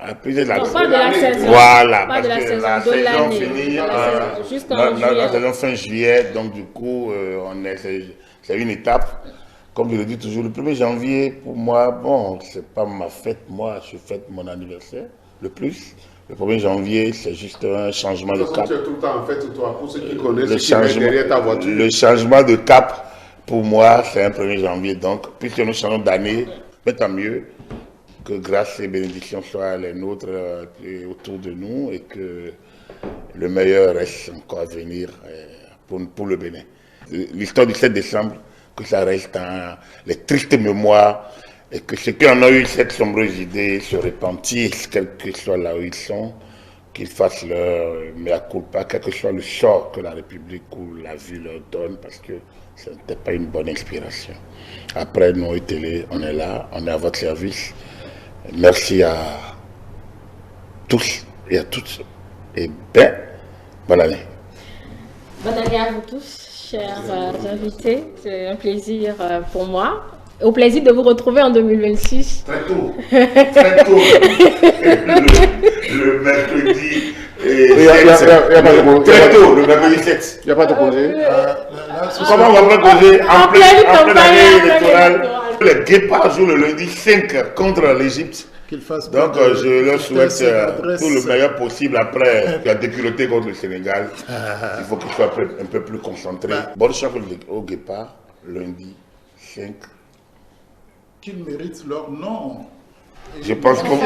Non, pas de la saison. Voilà. Pas de la saison, de l'année. Jusqu'en juillet. La saison fin juillet. Donc du coup, c'est une étape. Comme je le dis toujours, le 1er janvier, pour moi, bon, c'est pas ma fête. Moi, je fête mon anniversaire, le plus. Le 1er janvier, c'est juste un changement de cap. Tu es tout le temps en fait, toi, pour ceux qui connaissent, derrière ta voiture. Le changement de cap, pour moi, c'est un 1er janvier. Donc, puisque nous changeons d'année, tant mieux. que grâce et bénédictions soient les nôtres autour de nous et que le meilleur reste encore à venir pour le Bénin. L'histoire du 7 décembre, que ça reste dans les tristes mémoires et que ceux qui en ont eu cette sombreuse idée se repentissent, quel que soit là où ils sont, qu'ils fassent leur mea culpa, quel que soit le sort que la République ou la vie leur donne, parce que ce n'était pas une bonne inspiration. Après, nous, télé, on est là, on est à votre service. Merci à tous et à toutes. Et bien, bonne année. Bonne année à vous tous, chers invités. C'est un plaisir pour moi. Au plaisir de vous retrouver en 2026. Très tôt. Le mercredi. Très tôt, le mercredi 7. Il n'y a pas de congé. Comment on va pas congé en pleine année électorale? Les guépards jouent le lundi 5 contre l'Égypte. Donc je leur souhaite tout le meilleur possible après la déculottée contre le Sénégal. Il faut qu'ils soient un peu plus concentrés. Bonne chance aux guépards, lundi 5. Qu'ils méritent leur nom. Je pense qu'on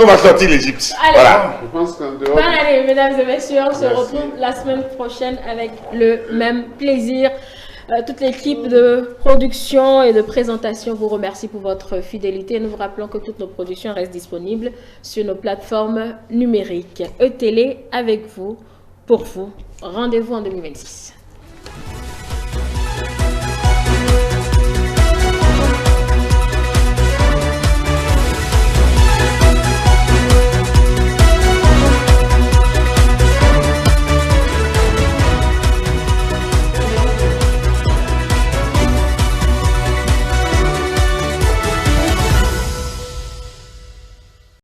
va sortir l'Égypte. Voilà. Bonne année, mesdames et messieurs. On se retrouve la semaine prochaine avec le même plaisir. Toute l'équipe de production et de présentation vous remercie pour votre fidélité. Nous vous rappelons que toutes nos productions restent disponibles sur nos plateformes numériques. E-Télé avec vous, pour vous. Rendez-vous en 2026.